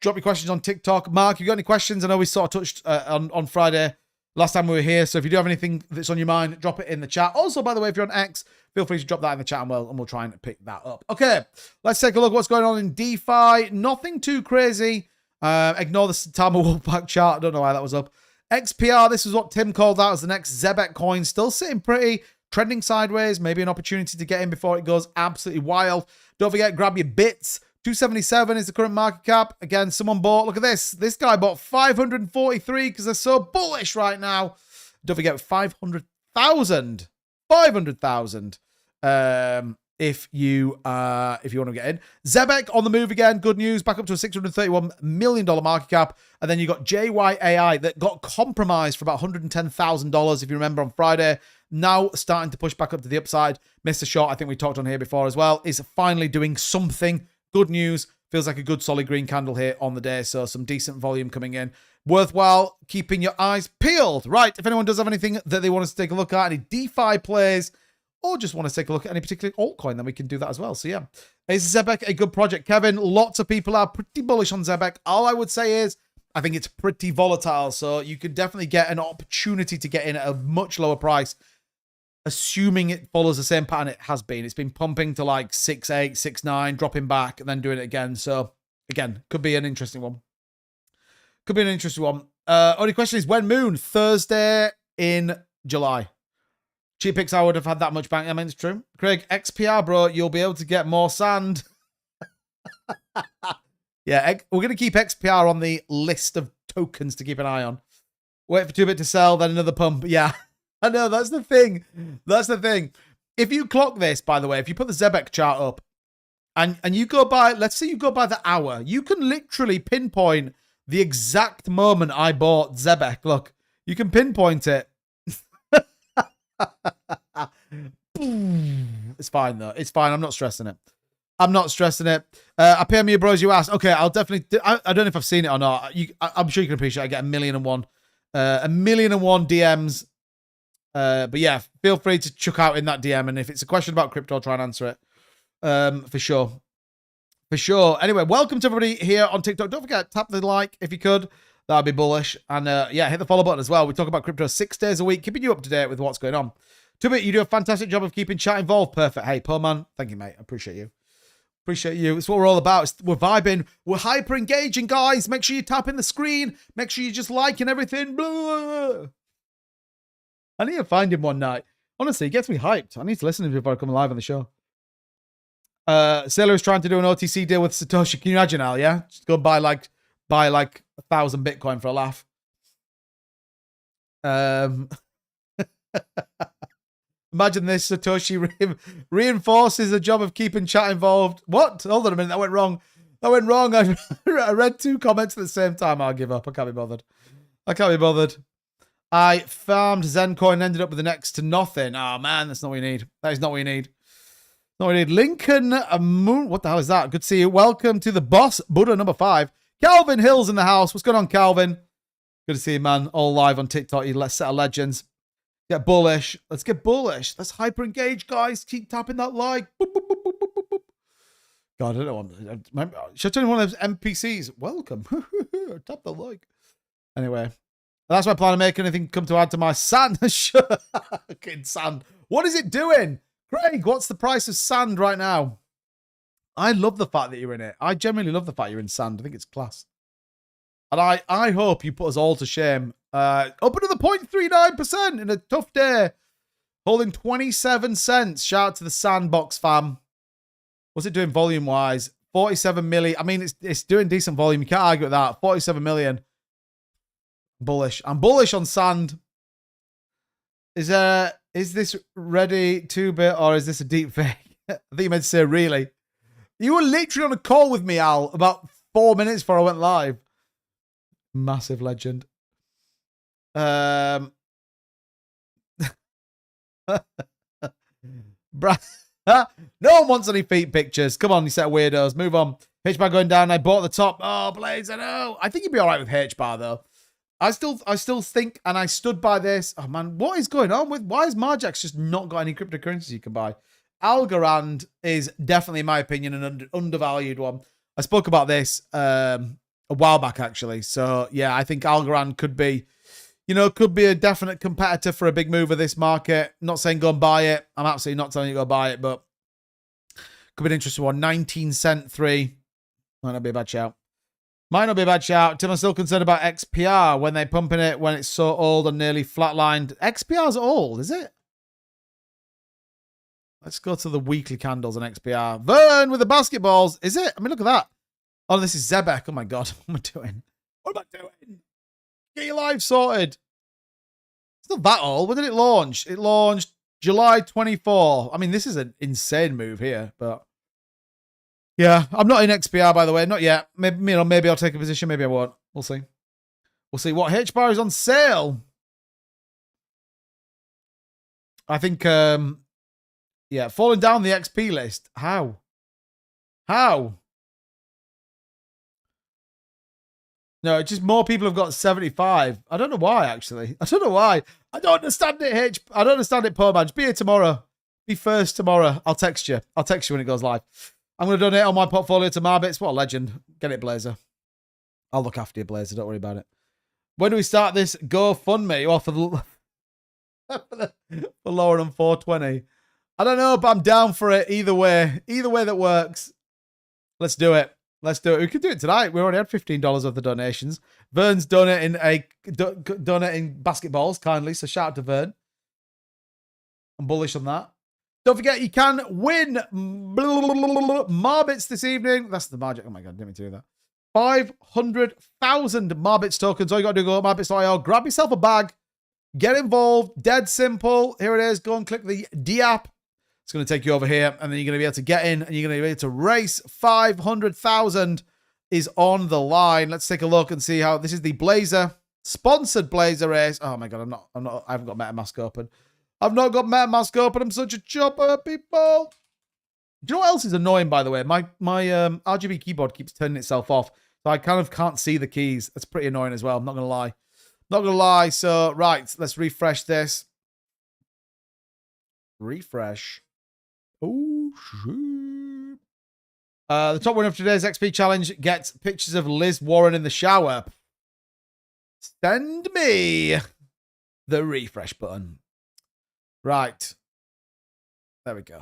drop your questions on TikTok. Mark, you got any questions? I know we sort of touched on Friday last time we were here. So if you do have anything that's on your mind, drop it in the chat. Also, by the way, if you're on X, feel free to drop that in the chat and we'll try and pick that up. Okay, let's take a look at what's going on in DeFi. Nothing too crazy. Ignore the Tama Wolfpack chart. I don't know why that was up. XPR, this is what Tim called out as the next Zebek coin. Still sitting pretty, trending sideways. Maybe an opportunity to get in before it goes absolutely wild. Don't forget, grab your bits. 277 is the current market cap. Again, someone bought, look at this. This guy bought 543 because they're so bullish right now. Don't forget, 500,000. 500,000. If you want to get in. Zebek on the move again. Good news. Back up to a $631 million market cap. And then you got JYAI that got compromised for about $110,000, if you remember, on Friday. Now starting to push back up to the upside. Mr. Short, I think we talked on here before as well, is finally doing something. Good news. Feels like a good solid green candle here on the day. So some decent volume coming in. Worthwhile keeping your eyes peeled. Right. If anyone does have anything that they want us to take a look at, any DeFi plays, or just want to take a look at any particular altcoin, then we can do that as well. So yeah, is Zebek a good project? Kevin, lots of people are pretty bullish on Zebek. All I would say is, I think it's pretty volatile. So you could definitely get an opportunity to get in at a much lower price, assuming it follows the same pattern it has been. It's been pumping to like 6.8, 6.9, dropping back, and then doing it again. So again, could be an interesting one. Could be an interesting one. Only question is, when Moon? Thursday in July. Cheap picks, I would have had that much bank. I mean, it's true. Craig, XPR, bro, you'll be able to get more sand. Yeah, we're going to keep XPR on the list of tokens to keep an eye on. Wait for 2bit to sell, then another pump. Yeah, I know, that's the thing. That's the thing. If you clock this, by the way, if you put the Zebek chart up and you go by, let's say you go by the hour, you can literally pinpoint the exact moment I bought Zebek. Look, you can pinpoint it. It's fine, though. It's fine. I'm not stressing it. I'm not stressing it. I pay me, bros, you asked. Okay, I'll definitely... I don't know if I've seen it or not. I'm sure you can appreciate I get 1,000,001. 1,000,001 DMs. But yeah, feel free to chuck out in that DM. And if it's a question about crypto, I'll try and answer it. For sure. For sure. Anyway, welcome to everybody here on TikTok. Don't forget, tap the like if you could. That'd be bullish. And yeah, hit the follow button as well. We talk about crypto 6 days a week, keeping you up to date with what's going on. 2bit, you do a fantastic job of keeping chat involved. Perfect. Hey, poor man. Thank you, mate. I appreciate you. Appreciate you. It's what we're all about. We're vibing. We're hyper engaging, guys. Make sure you tap in the screen. Make sure you're just liking everything. Blah. I need to find him one night. Honestly, it gets me hyped. I need to listen to him before I come live on the show. Sailor is trying to do an OTC deal with Satoshi. Can you imagine, Al? Yeah, just go buy like 1,000 Bitcoin for a laugh. Imagine this, Satoshi reinforces the job of keeping chat involved. What? Hold on a minute, that went wrong. That went wrong. I read 2 comments at the same time. I'll give up. I can't be bothered. I can't be bothered. I farmed Zencoin and ended up with the next to nothing. Oh, man, that's not what you need. That is not what you need. Not what you need. Lincoln Moon. What the hell is that? Good to see you. Welcome to the boss, Buddha number 5. Calvin Hill's in the house. What's going on, Calvin? Good to see you, man. All live on TikTok. You set of legends. Get bullish. Let's get bullish. Let's hyper engage, guys. Keep tapping that like. Boop, boop, boop, boop, boop, boop. God, I don't know. Should I turn one of those NPCs? Welcome. Tap the like. Anyway, that's my plan of making anything come to add to my sand. Fucking sand. What is it doing? Craig, what's the price of sand right now? I love the fact that you're in it. I genuinely love the fact you're in sand. I think it's class. And I hope you put us all to shame. Up another 0.39% in a tough day. Holding 27 cents. Shout out to the Sandbox fam. What's it doing volume-wise? 47 million. I mean, it's doing decent volume. You can't argue with that. 47 million. Bullish. I'm bullish on sand. Is this ready 2-bit or is this a deep fake? I think you meant to say really. You were literally on a call with me, Al, about 4 minutes before I went live. Massive legend. No one wants any feet pictures. Come on, you set of weirdos. Move on. H-bar going down. I bought the top. Oh, Blaze, I know. I think you'd be all right with H-bar, though. I still think, and I stood by this. Oh, man, what is going on with... Why is Margex just not got any cryptocurrencies you can buy? Algorand is definitely, in my opinion, an undervalued one. I spoke about this a while back, actually. So, yeah, I think Algorand could be... could be a definite competitor for a big move of this market. Not saying go and buy it. I'm absolutely not telling you to go buy it, but could be an interesting one. 19 cent 3. Might not be a bad shout. Might not be a bad shout. Tim, I'm still concerned about XPR when they're pumping it when it's so old and nearly flatlined. XPR's old, is it? Let's go to the weekly candles on XPR. Vern with the basketballs. Is it? I mean, look at that. Oh, this is Zebek. Oh, my God. What am I doing? What am I doing? Get your life sorted. It's not that old. When did it launch? It launched July 24. I mean, this is an insane move here, but yeah, I'm not in XPR, by the way. Not yet. Maybe I'll take a position. Maybe I won't. We'll see. We'll see. What H-bar is on sale? I think, yeah, falling down the XP list. How? How? No, just more people have got 75. I don't know why, actually. I don't know why. I don't understand it, I don't understand it, poor man. Just be here tomorrow. Be first tomorrow. I'll text you. I'll text you when it goes live. I'm going to donate all my portfolio to Marbitz. What a legend. Get it, Blazer. I'll look after you, Blazer. Don't worry about it. When do we start this GoFundMe? Or for lower than 420. I don't know, but I'm down for it either way. Either way that works. Let's do it. Let's do it. We could do it tonight. We already had $15 worth of donations. Vern's donating basketballs kindly, so shout out to Vern. I'm bullish on that. Don't forget, you can win Marbitz this evening. That's the Margex. Oh my God, didn't mean to do that. 500,000 Marbitz tokens. All you got to do is go to Marbitz.io, grab yourself a bag, get involved. Dead simple. Here it is. Go and click the D app. It's going to take you over here, and then you're going to be able to get in, and you're going to be able to race 500,000 is on the line. Let's take a look and see how this is the Blazer sponsored Blazer race. Oh my god, I haven't got MetaMask open. I've not got MetaMask open. I'm such a chopper, people. Do you know what else is annoying, by the way? My RGB keyboard keeps turning itself off, so I kind of can't see the keys. That's pretty annoying as well. I'm not gonna lie. Not gonna lie. So right, let's refresh this. Refresh. Oh shit. The top winner of today's XP challenge gets pictures of Liz Warren in the shower. Send me the refresh button. Right. There we go.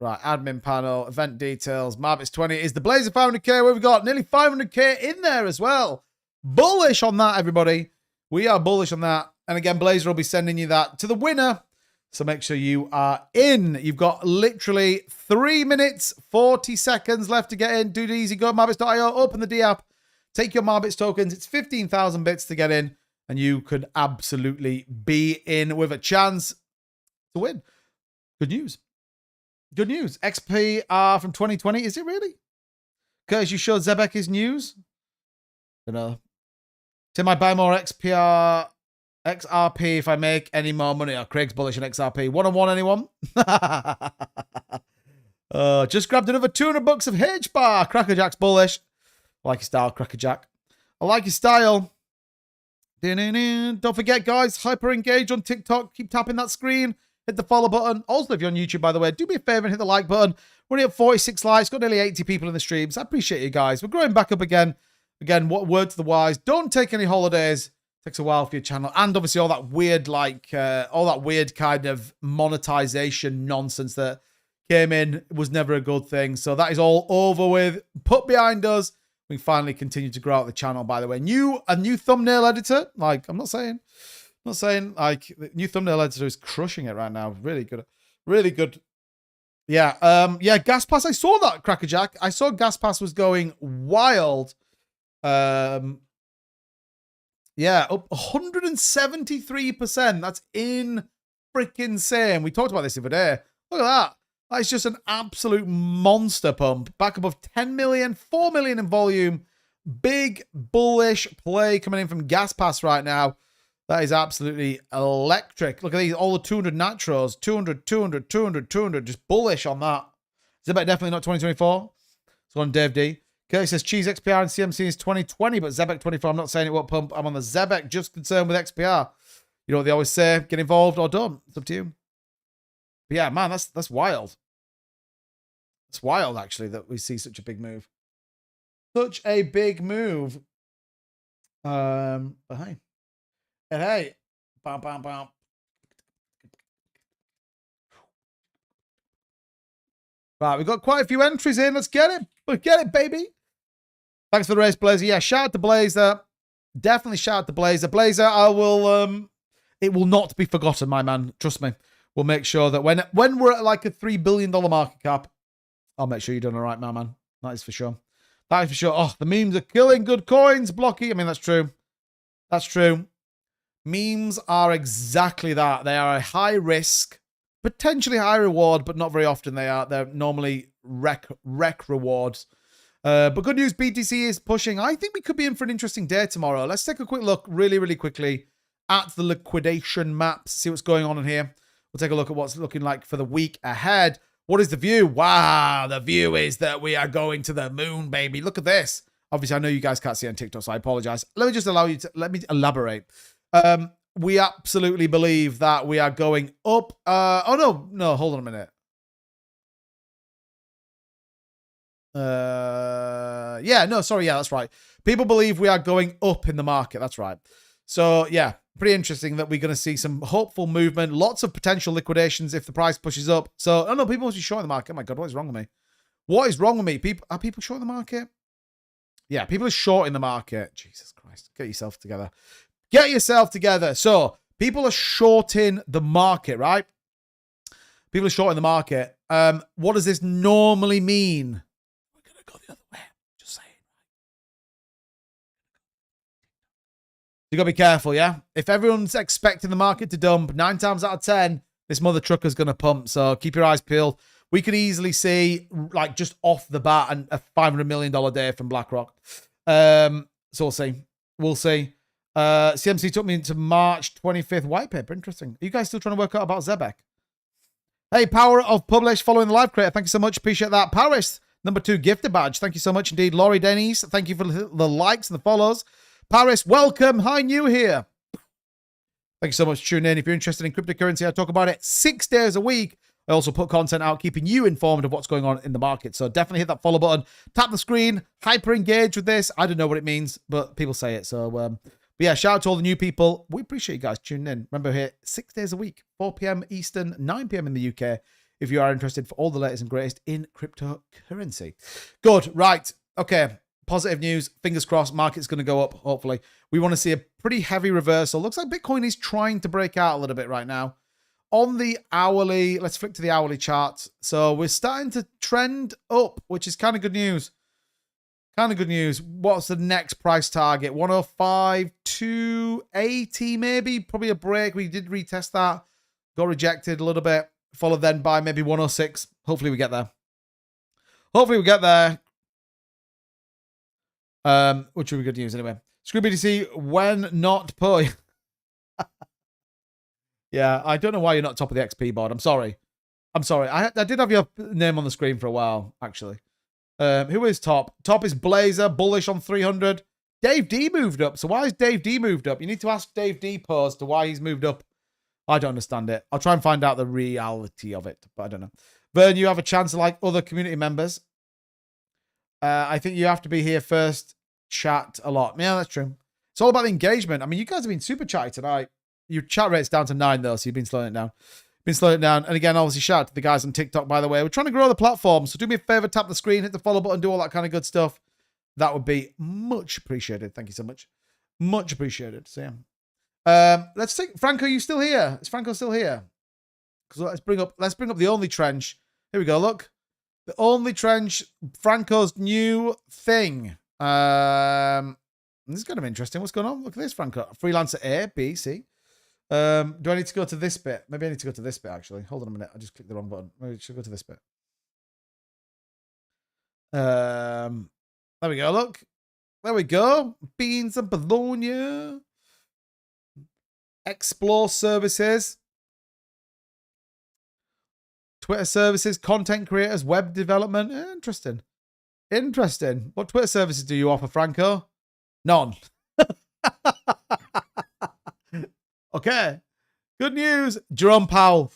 Right, admin panel, event details, Marbitz 20 is the Blazer 500k. We've got nearly 500k in there as well. Bullish on that, everybody. We are bullish on that. And again, Blazer will be sending you that to the winner. So make sure you are in. You've got literally 3 minutes, 40 seconds left to get in. Do it easy. Go to Marbitz.io, open the D app, take your Marbitz tokens. It's 15,000 bits to get in, and you could absolutely be in with a chance to win. Good news. Good news. XPR from 2020. Is it really? Because you showed Zebek his news? I don't know. Tim, I buy more XPR. XRP if I make any more money. Oh, Craig's bullish on XRP. One-on-one, anyone? Just grabbed another 200 bucks of H-bar. Crackerjack's bullish. I like your style, Crackerjack. I like your style. Don't forget, guys, hyper engage on TikTok. Keep tapping that screen. Hit the follow button. Also, if you're on YouTube, by the way, do me a favor and hit the like button. We're only at 46 likes. Got nearly 80 people in the streams. I appreciate you guys. We're growing back up again. Again, what word to the wise? Don't take any holidays. Takes a while for your channel, and obviously all that weird, all that weird kind of monetization nonsense that came in was never a good thing. So that is all over with, put behind us. We finally continue to grow out the channel. By the way, a new thumbnail editor. Like I'm not saying like the new thumbnail editor is crushing it right now. Really good, really good. Yeah, yeah. Gas Pass. I saw that, Crackerjack. I saw Gas Pass was going wild. Yeah, up 173%. That's in freaking insane. We talked about this the other day. Look at that. That's just an absolute monster pump. Back above 10 million, 4 million in volume. Big bullish play coming in from Gas Pass right now. That is absolutely electric. Look at these, all the 200 Natros. 200, 200, 200, 200. Just bullish on that. Is it definitely not 2024? So on Dave D. Curtis says Cheese XPR and CMC is 2020, but Zebek 24. I'm not saying it won't pump. I'm on the Zebek, just concerned with XPR. You know what they always say: get involved or don't. It's up to you. But yeah, man, that's wild. It's wild, actually, that we see such a big move. Such a big move. But hey, and hey, bam, bam, bam. Right, we've got quite a few entries in. Let's get it. Let's get it, baby. Thanks for the race, Blazer. Yeah, shout out to Blazer. Definitely shout out to Blazer. Blazer, I will, it will not be forgotten, my man. Trust me. We'll make sure that when we're at like a $3 billion market cap, I'll make sure you're doing all right, my man. That is for sure. That is for sure. Oh, the memes are killing good coins, Blocky. I mean, that's true. That's true. Memes are exactly that. They are a high risk, potentially high reward, but not very often they are. They're normally wreck rewards. But good news, BTC is pushing. I think we could be in for an interesting day tomorrow. Let's take a quick look really, really quickly at the liquidation maps, see what's going on in here. We'll take a look at what's looking like for the week ahead. What is the view? Wow, the view is that we are going to the moon, baby. Look at this. Obviously, I know you guys can't see on TikTok, so I apologize. Let me just let me elaborate. We absolutely believe that we are going up. Oh, no, hold on a minute. Yeah, no, sorry. Yeah, that's right. People believe we are going up in the market. That's right. So, yeah, pretty interesting that we're going to see some hopeful movement. Lots of potential liquidations if the price pushes up. So, oh no, people must be shorting the market. Oh my God, what is wrong with me? What is wrong with me? Are people shorting the market? Yeah, people are shorting the market. Jesus Christ. Get yourself together. Get yourself together. So, people are shorting the market, right? People are shorting the market. What does this normally mean? We're going to go the other way. Just saying. you got to be careful, yeah? If everyone's expecting the market to dump, 9 times out of 10, this mother trucker's going to pump. So keep your eyes peeled. We could easily see, like, just off the bat, a $500 million day from BlackRock. So we'll see. We'll see. CMC took me into March 25th white paper. Interesting. Are you guys still trying to work out about Zebek? Hey, Power of Publish following the live creator. Thank you so much. Appreciate that. Paris, number 2 gifted badge. Thank you so much indeed. Laurie Denise, thank you for the likes and the follows. Paris, welcome. Hi, new here. Thank you so much for tuning in. If you're interested in cryptocurrency, I talk about it 6 days a week. I also put content out keeping you informed of what's going on in the market. So definitely hit that follow button. Tap the screen. Hyper engage with this. I don't know what it means, but people say it. So, but yeah, shout out to all the new people. We appreciate you guys tuning in. Remember, here 6 days a week, 4 p.m. Eastern, 9 p.m. in the UK, if you are interested for all the latest and greatest in cryptocurrency. Good. Right. Okay. Positive news. Fingers crossed. Market's going to go up, hopefully. We want to see a pretty heavy reversal. Looks like Bitcoin is trying to break out a little bit right now. On the hourly, let's flick to the hourly chart. So we're starting to trend up, which is kind of good news. Kind of good news. What's the next price target? 105 to 80 maybe? Probably a break. We did retest that. Got rejected a little bit. Followed then by maybe 106. Hopefully we get there. Hopefully we get there. Which would be good news anyway. Screw BTC, when not poi. Yeah, I don't know why you're not top of the XP board. I'm sorry. I'm sorry. I did have your name on the screen for a while, actually. Who is top? Top is Blazer, bullish on 300. Dave D moved up. So why is Dave D moved up? You need to ask Dave D as to why he's moved up. I don't understand it. I'll try and find out the reality of it, but I don't know. Vern, you have a chance to like other community members. I think you have to be here first. Chat a lot. Yeah, that's true. It's all about the engagement. I mean, you guys have been super chatty tonight. Your chat rate's down to 9, though, so you've been slowing it down. And again, obviously, shout out to the guys on TikTok, by the way. We're trying to grow the platform, so do me a favor, tap the screen, hit the follow button, do all that kind of good stuff. That would be much appreciated. Thank you so much. Much appreciated. So, yeah. Let's take... Franco, you still here? Is Franco still here? Because let's bring up the only trench. Here we go, look. The only trench, Franco's new thing. This is kind of interesting. What's going on? Look at this, Franco. Freelancer A, B, C. Do I need to go to this bit? Maybe I need to go to this bit, actually. Hold on a minute. I just clicked the wrong button. Maybe I should go to this bit. There we go. Look. There we go. Beans and bologna. Explore services. Twitter services, content creators, web development. Interesting. Interesting. What Twitter services do you offer, Franco? None. Okay. Good news. Jerome Powell.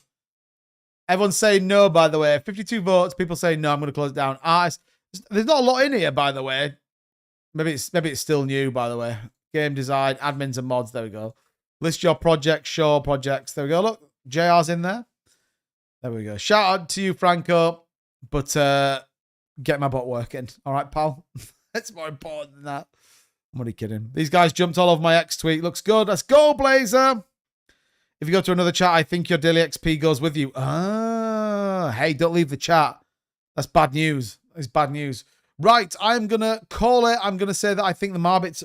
Everyone's saying no, by the way. 52 votes. People saying no. I'm going to close it down. There's not a lot in here, by the way. Maybe it's still new, by the way. Game design, admins and mods. There we go. List your projects, show projects. There we go. Look, JR's in there. There we go. Shout out to you, Franco. But get my bot working. All right, pal. That's more important than that. I'm only kidding. These guys jumped all over my X tweet. Looks good. Let's go, Blazer. If you go to another chat, I think your daily XP goes with you. Hey, don't leave the chat. That's bad news. It's bad news. Right, I'm going to call it. I'm going to say that I think the Marbitz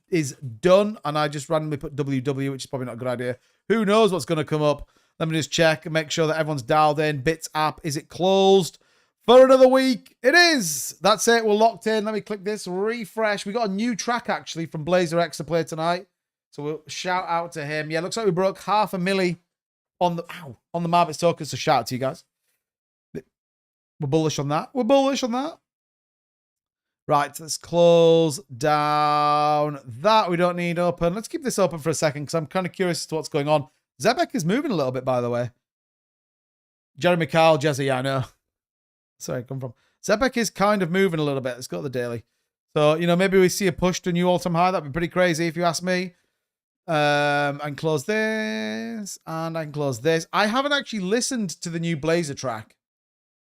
is done. And I just randomly put WW, which is probably not a good idea. Who knows what's going to come up? Let me just check and make sure that everyone's dialed in. Bits app, is it closed for another week? It is. That's it. We're locked in. Let me click this. Refresh. We got a new track, actually, from Blazer X to play tonight. So we'll shout out to him. Yeah, looks like we broke 500 milli on the Marbitz token. So shout out to you guys. We're bullish on that. We're bullish on that. Right, let's close down that. We don't need open. Let's keep this open for a second because I'm kind of curious as to what's going on. Zebek is moving a little bit, by the way. Jeremy Kyle, Jesse, yeah, I know. Sorry, come from. Zebek is kind of moving a little bit. Let's go to the daily. So, you know, maybe we see a push to a new all-time high. That'd be pretty crazy if you ask me. I can close this. And I can close this. I haven't actually listened to the new Blazer track.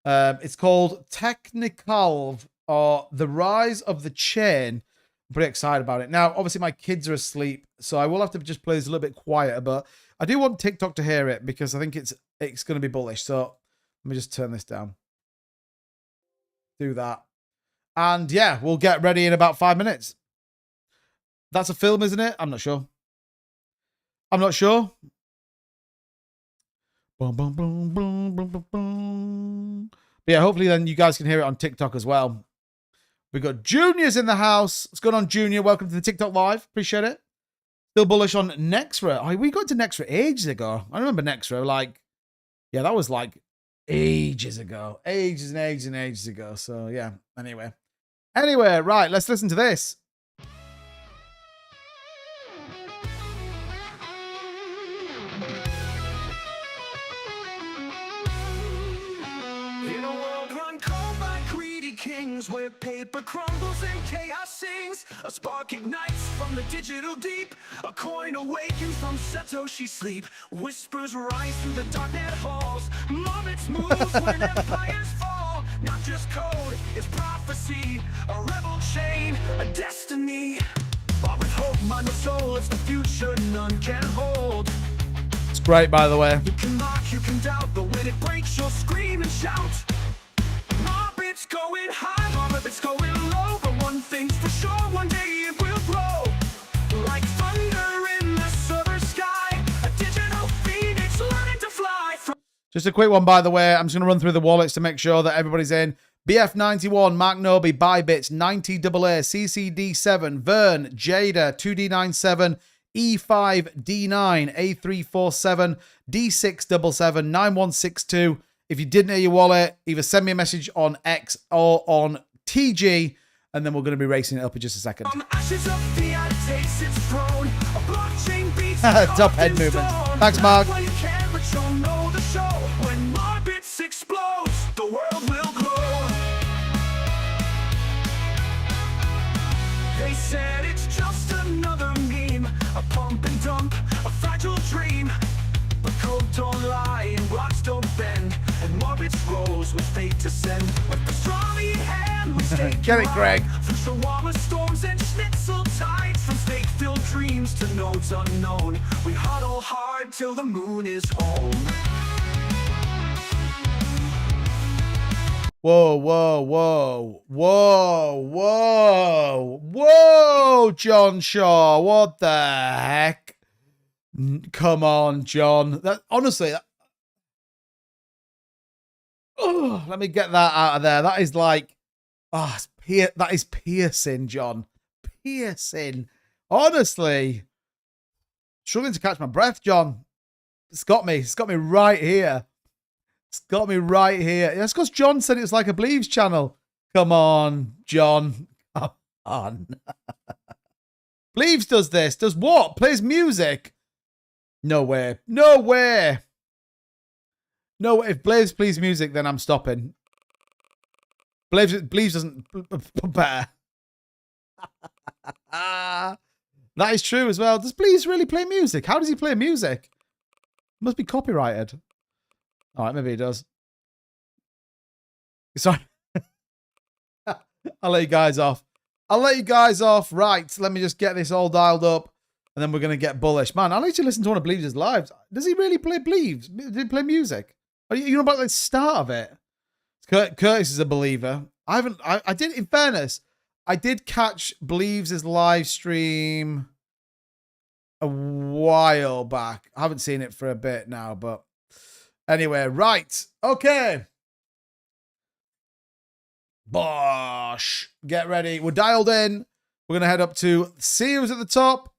It's called Technical or The Rise of the Chain. I'm pretty excited about it. Now, obviously, my kids are asleep, so I will have to just play this a little bit quieter, but I do want TikTok to hear it because I think it's going to be bullish. So let me just turn this down. Do that. And yeah, we'll get ready in about 5 minutes. That's a film, isn't it? I'm not sure. I'm not sure. Boom, boom, boom, boom, boom, boom, boom. But yeah, hopefully then you guys can hear it on TikTok as well. We've got Junior's in the house. What's going on, Junior? Welcome to the TikTok Live. Appreciate it. Still bullish on Nexra. Oh, we got to Nexra ages ago. I remember Nexra, like, yeah, that was like ages ago. Ages and ages and ages ago. So, yeah, anyway. Anyway, right, let's listen to this. In a world run cold by greedy kings, where paper crumbles and chaos sings, a spark ignites from the digital deep, a coin awakens from Satoshi's sleep, whispers rise through the darknet halls, Marbitz moves when empires fall, not just code, it's prophecy, a rebel chain, a destiny, but with hope, mind and soul, it's the future none can hold. It's great, by the way. You can mock, you can doubt, but when it breaks, you'll scream and shout. Marbitz going high, Marbitz going low, but one thing's for sure, one day it will grow. Like thunder in the southern sky, a digital phoenix learning to fly. Just a quick one, by the way. I'm just going to run through the wallets to make sure that everybody's in. BF91, Mark Noby, Bybits, 90AA, CCD7, Vern, Jada, 2D97, E5D9, A347, D677, 9162. If you didn't know your wallet, either send me a message on X or on TG, and then we're going to be racing it up in just a second. Top head movement. Thanks, Mark. When Marbitz explodes, the world will glow. They said it's just another meme, a pump and dump, a fragile dream. But code don't lie and rocks don't bend, and Marbitz rolls with fate to send. With pastrami hand, we stay Get it, Greg. through shawarma storms and schnitzel tides, from fake-filled dreams to nodes unknown. We huddle hard till the moon is home. Whoa, whoa, whoa, whoa, whoa, whoa, John Shaw. What the heck? Come on, John. That honestly, let me get that out of there. That is like, that is piercing, John. Piercing. Honestly, struggling to catch my breath, John. It's got me. It's got me right here. It's got me right here. That's because John said it's like a Believes channel. Come on, John. Come on. Believes does this. Does what? Plays music. No way. No way. No, if Believes plays music, then I'm stopping. Believes doesn't better. That is true as well. Does Believes really play music? How does he play music? Must be copyrighted. All right, maybe he does. Sorry. I'll let you guys off. Right, let me just get this all dialed up, and then we're going to get bullish. Man, I'll let you listen to one of Believes' lives. Does he really play Believes? Did he play music? You know about the start of it? Curtis is a believer. I did, in fairness, I did catch Believes' live stream a while back. I haven't seen it for a bit now, but anyway, right. Okay. Bosh. Get ready. We're dialed in. We're going to head up to Seals at the top.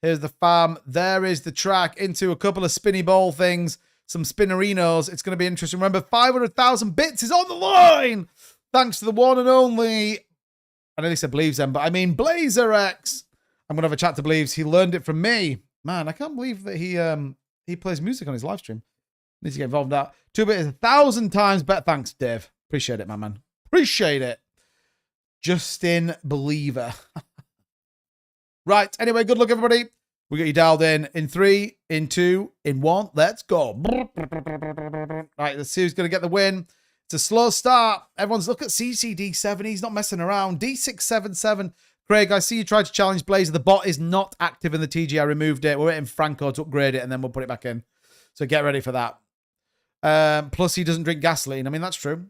Here's the farm. There is the track into a couple of spinny ball things. Some spinnerinos. It's going to be interesting. Remember, 500,000 bits is on the line. Thanks to the one and only, I nearly said Believes then, but I mean Blazer X. I'm going to have a chat to Believes. He learned it from me. Man, I can't believe that he plays music on his live stream. Needs to get involved in that. 2-bit is 1,000 times better. Thanks, Dave. Appreciate it, my man. Appreciate it. Justin Believer. Right. Anyway, good luck, everybody. We got you dialed in 3, in 2, in 1. Let's go. Right, let's see who's going to get the win. It's a slow start. Everyone's look at CCD7. He's not messing around. D677. Craig, I see you tried to challenge Blazer. The bot is not active in the TG. I removed it. We're waiting Franco to upgrade it, and then we'll put it back in. So get ready for that. Plus, he doesn't drink gasoline. I mean, that's true.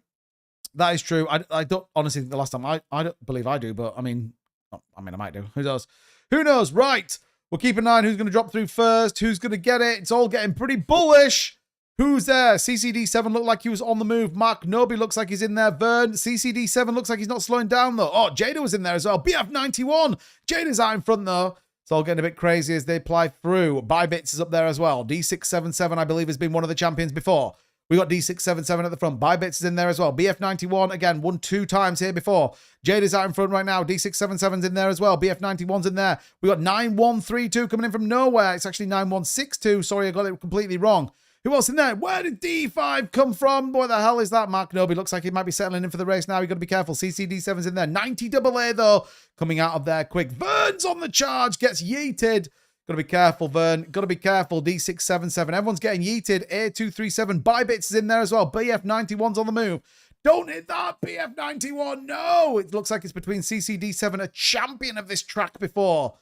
That is true. I don't honestly think the last time I don't believe I do, but I mean, I might do. Who knows? Who knows? Right. We'll keep an eye on who's going to drop through first, who's going to get it. It's all getting pretty bullish. Who's there? CCD7 looked like he was on the move. Mark Noby looks like he's in there. Vern, CCD7 looks like he's not slowing down, though. Oh, Jada was in there as well. BF91. Jada's out in front, though. It's all getting a bit crazy as they apply through. Marbitz is up there as well. D677, I believe, has been one of the champions before. We got D677 at the front. Marbitz is in there as well. BF91, again, won 2 times here before. Jada's out in front right now. D677's in there as well. BF91's in there. We got 9132 coming in from nowhere. It's actually 9162. Sorry, I got it completely wrong. Who else in there? Where did D5 come from? What the hell is that? Mark Noby looks like he might be settling in for the race now. You've got to be careful. CCD7's in there. 90 AA, though, coming out of there quick. Vern's on the charge. Gets yeeted. Got to be careful, Vern. Got to be careful. D677. Everyone's getting yeeted. A237. Marbitz is in there as well. BF91's on the move. Don't hit that, BF91. No! It looks like it's between CCD7, a champion of this track before.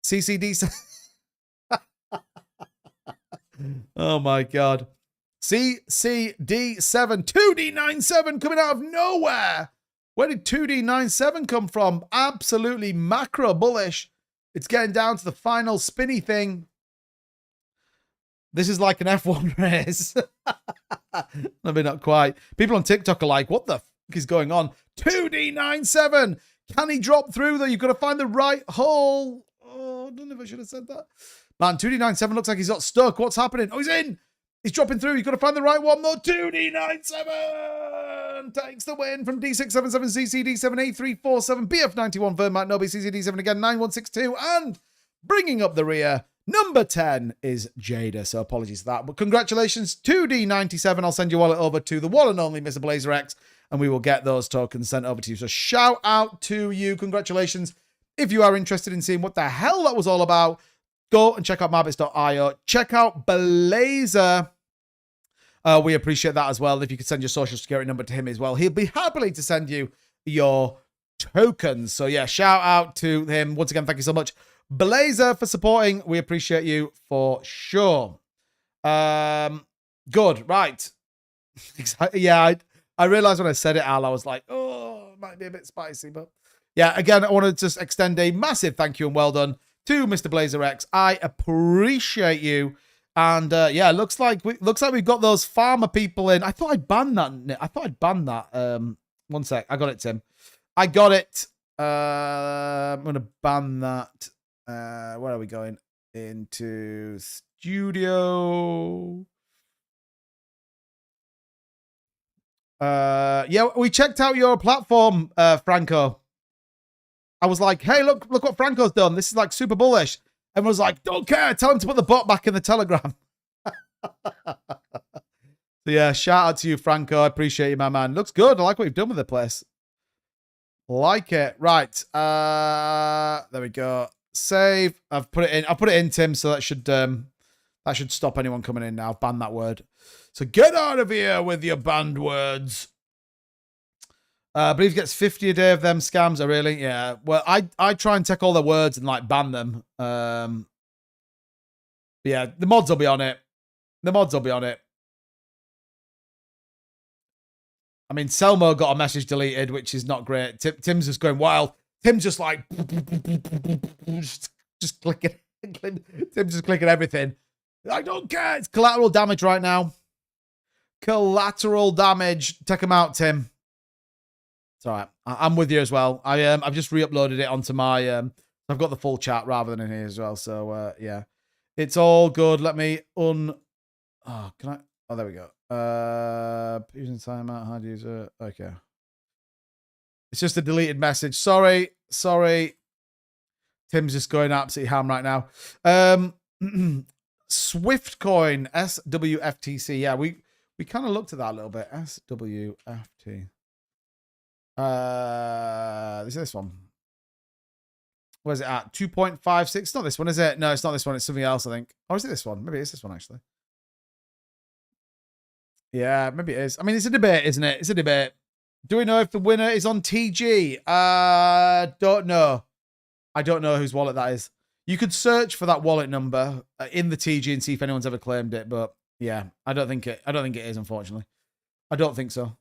CCD7. Oh my God. CCD7. 2D97 coming out of nowhere. Where did 2D97 come from? Absolutely macro bullish. It's getting down to the final spinny thing. This is like an F1 race. Maybe not quite. People on TikTok are like, what the f is going on? 2D97. Can he drop through, though? You've got to find the right hole. Oh, I don't know if I should have said that. Man, 2D97 looks like he's got stuck. What's happening? Oh, he's in. He's dropping through. You've got to find the right one, though. 2D97 takes the win from D677, CCD7, A347, BF91, Vern, Matt Noby, CCD7 again, 9162. And bringing up the rear, number 10 is Jada. So apologies for that. But congratulations, 2D97. I'll send your wallet over to the one and only Mr. Blazer X, and we will get those tokens sent over to you. So shout out to you. Congratulations. If you are interested in seeing what the hell that was all about, go and check out Marbitz.io. Check out Blazer. We appreciate that as well. If you could send your social security number to him as well, he'll be happily to send you your tokens. So yeah, shout out to him. Once again, thank you so much, Blazer, for supporting. We appreciate you for sure. Good, right. Yeah, I realized when I said it, Al, I was like, oh, it might be a bit spicy, but yeah, again, I want to just extend a massive thank you and well done to Mr. Blazer X. I appreciate you. And yeah, looks like we've got those farmer people in. I thought I'd ban that. One sec. I got it, Tim. I got it. I'm gonna ban that. Where are we going? Into studio. Yeah, we checked out your platform, Franco. I was like, hey, look what Franco's done. This is like super bullish. Everyone was like, don't care. Tell him to put the bot back in the Telegram. So yeah, shout out to you, Franco. I appreciate you, my man. Looks good. I like what you've done with the place. Like it. Right. There we go. Save. I've put it in, Tim, so that should stop anyone coming in now. I've banned that word. So get out of here with your banned words. I believe he gets 50 a day of them scams. Oh, really? Yeah. Well, I try and take all their words and like ban them. Yeah, the mods will be on it. The mods will be on it. I mean, Selmo got a message deleted, which is not great. Tim's just going wild. Tim's just like just clicking. Tim's just clicking everything. I don't care. It's collateral damage right now. Collateral damage. Take him out, Tim. It's all right. I'm with you as well. I've just re-uploaded it onto my I've got the full chat rather than in here as well. So yeah, it's all good. Let me can I? Oh, there we go. Using timeout. How do you use it? Okay. It's just a deleted message. Sorry. Tim's just going absolutely ham right now. Swiftcoin, SWFTC. Yeah, we kind of looked at that a little bit. SWFT. Is this one? Where's it at? 2.56. It's not this one, is it? No, it's not this one. It's something else, I think. Or is it this one? Maybe it's this one, actually. Yeah, maybe it is. I mean, it's a debate, isn't it? It's a debate. Do we know if the winner is on TG? Don't know. I don't know whose wallet that is. You could search for that wallet number in the TG and see if anyone's ever claimed it. But yeah, I don't think it is, unfortunately. I don't think so.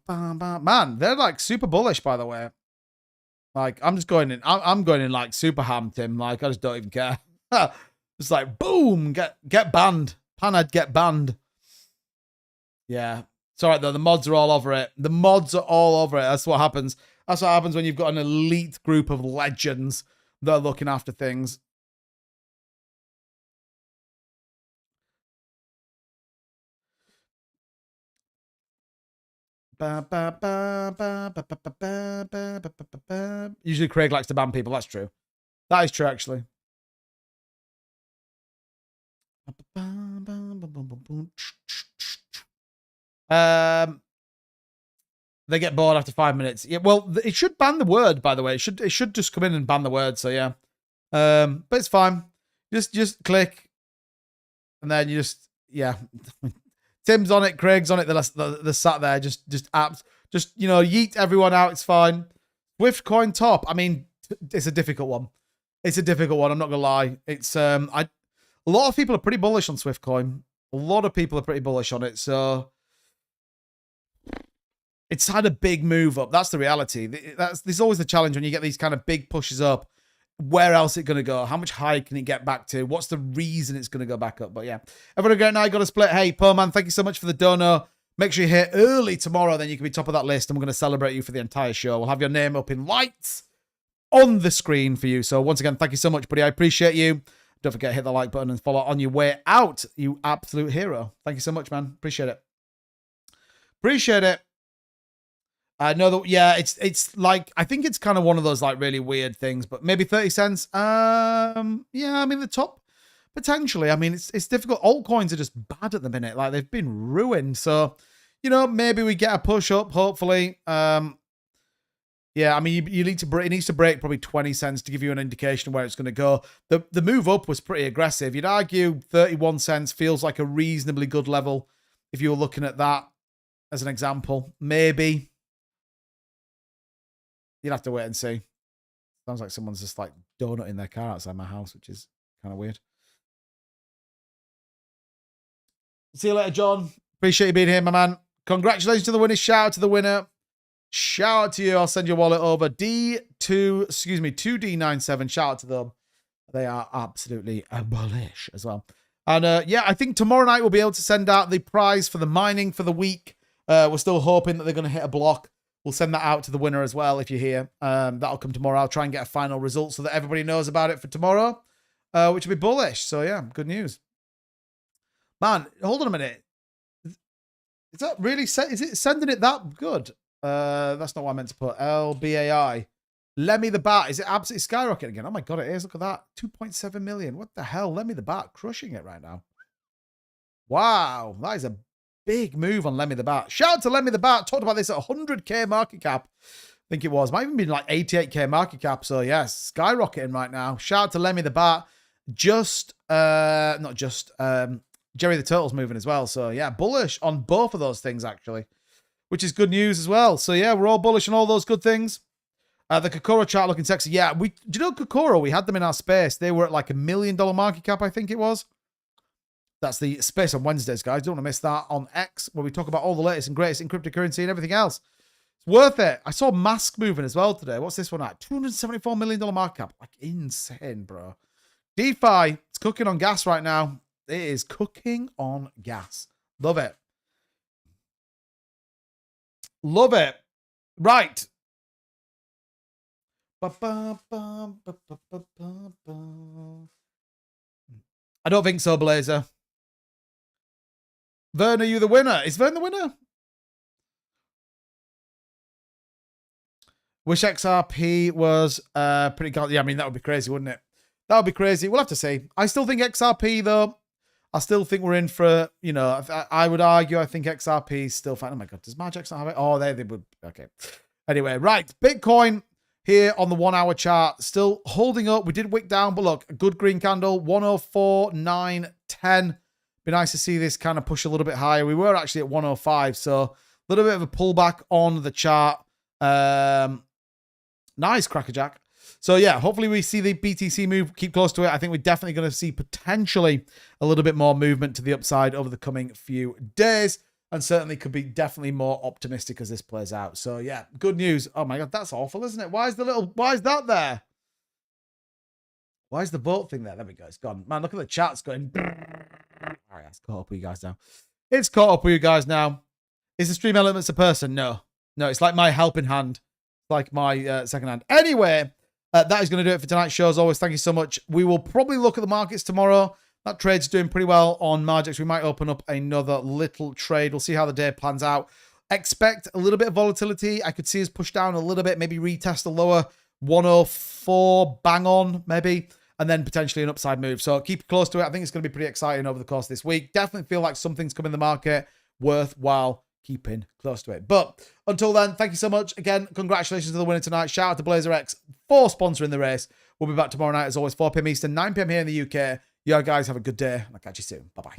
Man, they're like super bullish, by the way. Like, I'm just going in. I'm going in like super ham, Tim. Like, I just don't even care. It's like, boom, get banned. Panad, get banned. Yeah. It's all right, though. The mods are all over it. The mods are all over it. That's what happens. That's what happens when you've got an elite group of legends that are looking after things. Usually Craig likes to ban people. That's true. That is true, actually. They get bored after 5 minutes. Yeah, well, it should ban the word, by the way. It should just come in and ban the word, so yeah. But it's fine. Just click. And then you just, yeah. Tim's on it, Craig's on it, they're sat there, just apps. Just, you know, yeet everyone out, it's fine. Swift coin top. I mean, it's a difficult one. It's a difficult one, I'm not gonna lie. It's a lot of people are pretty bullish on Swift coin. A lot of people are pretty bullish on it, so it's had a big move up. That's the reality. There's always the challenge when you get these kind of big pushes up. Where else is it going to go? How much higher can it get back to? What's the reason it's going to go back up? But yeah, everyone again, I got a split. Hey, Pearl Man, thank you so much for the dono. Make sure you're here early tomorrow, then you can be top of that list, and we're going to celebrate you for the entire show. We'll have your name up in lights on the screen for you. So once again, thank you so much, buddy. I appreciate you. Don't forget to hit the like button and follow on your way out, you absolute hero. Thank you so much, man. Appreciate it. Appreciate it. I know that, yeah, it's like, I think it's kind of one of those like really weird things, but maybe 30 cents. Yeah, I mean, the top, potentially. I mean, it's difficult. Altcoins are just bad at the minute. Like, they've been ruined. So, you know, maybe we get a push up, hopefully. Yeah, I mean, you need to break, it needs to break probably 20 cents to give you an indication of where it's going to go. The move up was pretty aggressive. You'd argue 31 cents feels like a reasonably good level if you were looking at that as an example. Maybe. You'll have to wait and see. Sounds like someone's just like donutting their car outside my house, which is kind of weird. See you later, John. Appreciate you being here, my man. Congratulations to the winner. Shout out to the winner. Shout out to you. I'll send your wallet over. 2D97. Shout out to them. They are absolutely bullish as well. And yeah, I think tomorrow night we'll be able to send out the prize for the mining for the week. We're still hoping that they're going to hit a block. We'll send that out to the winner as well if you're here. That'll come tomorrow. I'll try and get a final result so that everybody knows about it for tomorrow, which will be bullish. So yeah, good news. Man, hold on a minute. Is that really is it sending it that good? That's not what I meant to put. LBAI. Lemmy the Bat. Is it absolutely skyrocketing again? Oh my God, it is. Look at that. 2.7 million. What the hell? Lemmy the Bat crushing it right now. Wow. That is a big move on Lemmy the Bat. Shout out to Lemmy the Bat. Talked about this at 100k market cap. I think it was. Might even be like 88k market cap. So yes, skyrocketing right now. Shout out to Lemmy the Bat. Jerry the Turtle's moving as well. So yeah, bullish on both of those things actually, which is good news as well. So yeah, we're all bullish on all those good things. The Kokoro chart looking sexy. Yeah, do you know Kokoro? We had them in our space. They were at like $1 million market cap, I think it was. That's the space on Wednesdays, guys. Don't want to miss that on X, where we talk about all the latest and greatest in cryptocurrency and everything else. It's worth it. I saw Mask moving as well today. What's this one at? $274 million market cap. Like, insane, bro. DeFi, it's cooking on gas right now. It is cooking on gas. Love it. Love it. Right. I don't think so, Blazer. Vern, are you the winner? Is Vern the winner? Wish XRP was pretty good. Yeah, I mean, that would be crazy, wouldn't it? That would be crazy. We'll have to see. I still think XRP, though, I still think we're in for, you know, I would argue, I think XRP is still fine. Oh my God, does Margex not have it? Oh, they would. Okay. Anyway, right. Bitcoin here on the 1 hour chart, still holding up. We did wick down, but look, a good green candle, 104.910. Be nice to see this kind of push a little bit higher. We were actually at 105, so a little bit of a pullback on the chart. Nice, Crackerjack. So yeah, hopefully we see the BTC move, keep close to it. I think we're definitely going to see potentially a little bit more movement to the upside over the coming few days. and certainly could be definitely more optimistic as this plays out. So yeah, good news. Oh my God, that's awful, isn't it? Why is that there? Why is the vote thing there? There we go. It's gone. Man, look at the chat's going. All right, it's caught up with you guys now. It's caught up with you guys now. Is the stream elements a person? No. No, it's like my helping hand. It's like my second hand. Anyway, that is going to do it for tonight's show. As always, thank you so much. We will probably look at the markets tomorrow. That trade's doing pretty well on Margex. We might open up another little trade. We'll see how the day plans out. Expect a little bit of volatility. I could see us push down a little bit, maybe retest a lower 104, bang on, maybe, and then potentially an upside move. So keep close to it. I think it's going to be pretty exciting over the course of this week. Definitely feel like something's coming in the market worthwhile keeping close to it. But until then, thank you so much. Again, congratulations to the winner tonight. Shout out to BlazerX for sponsoring the race. We'll be back tomorrow night, as always, 4 p.m. Eastern, 9 p.m. here in the UK. You guys have a good day, and I'll catch you soon. Bye-bye.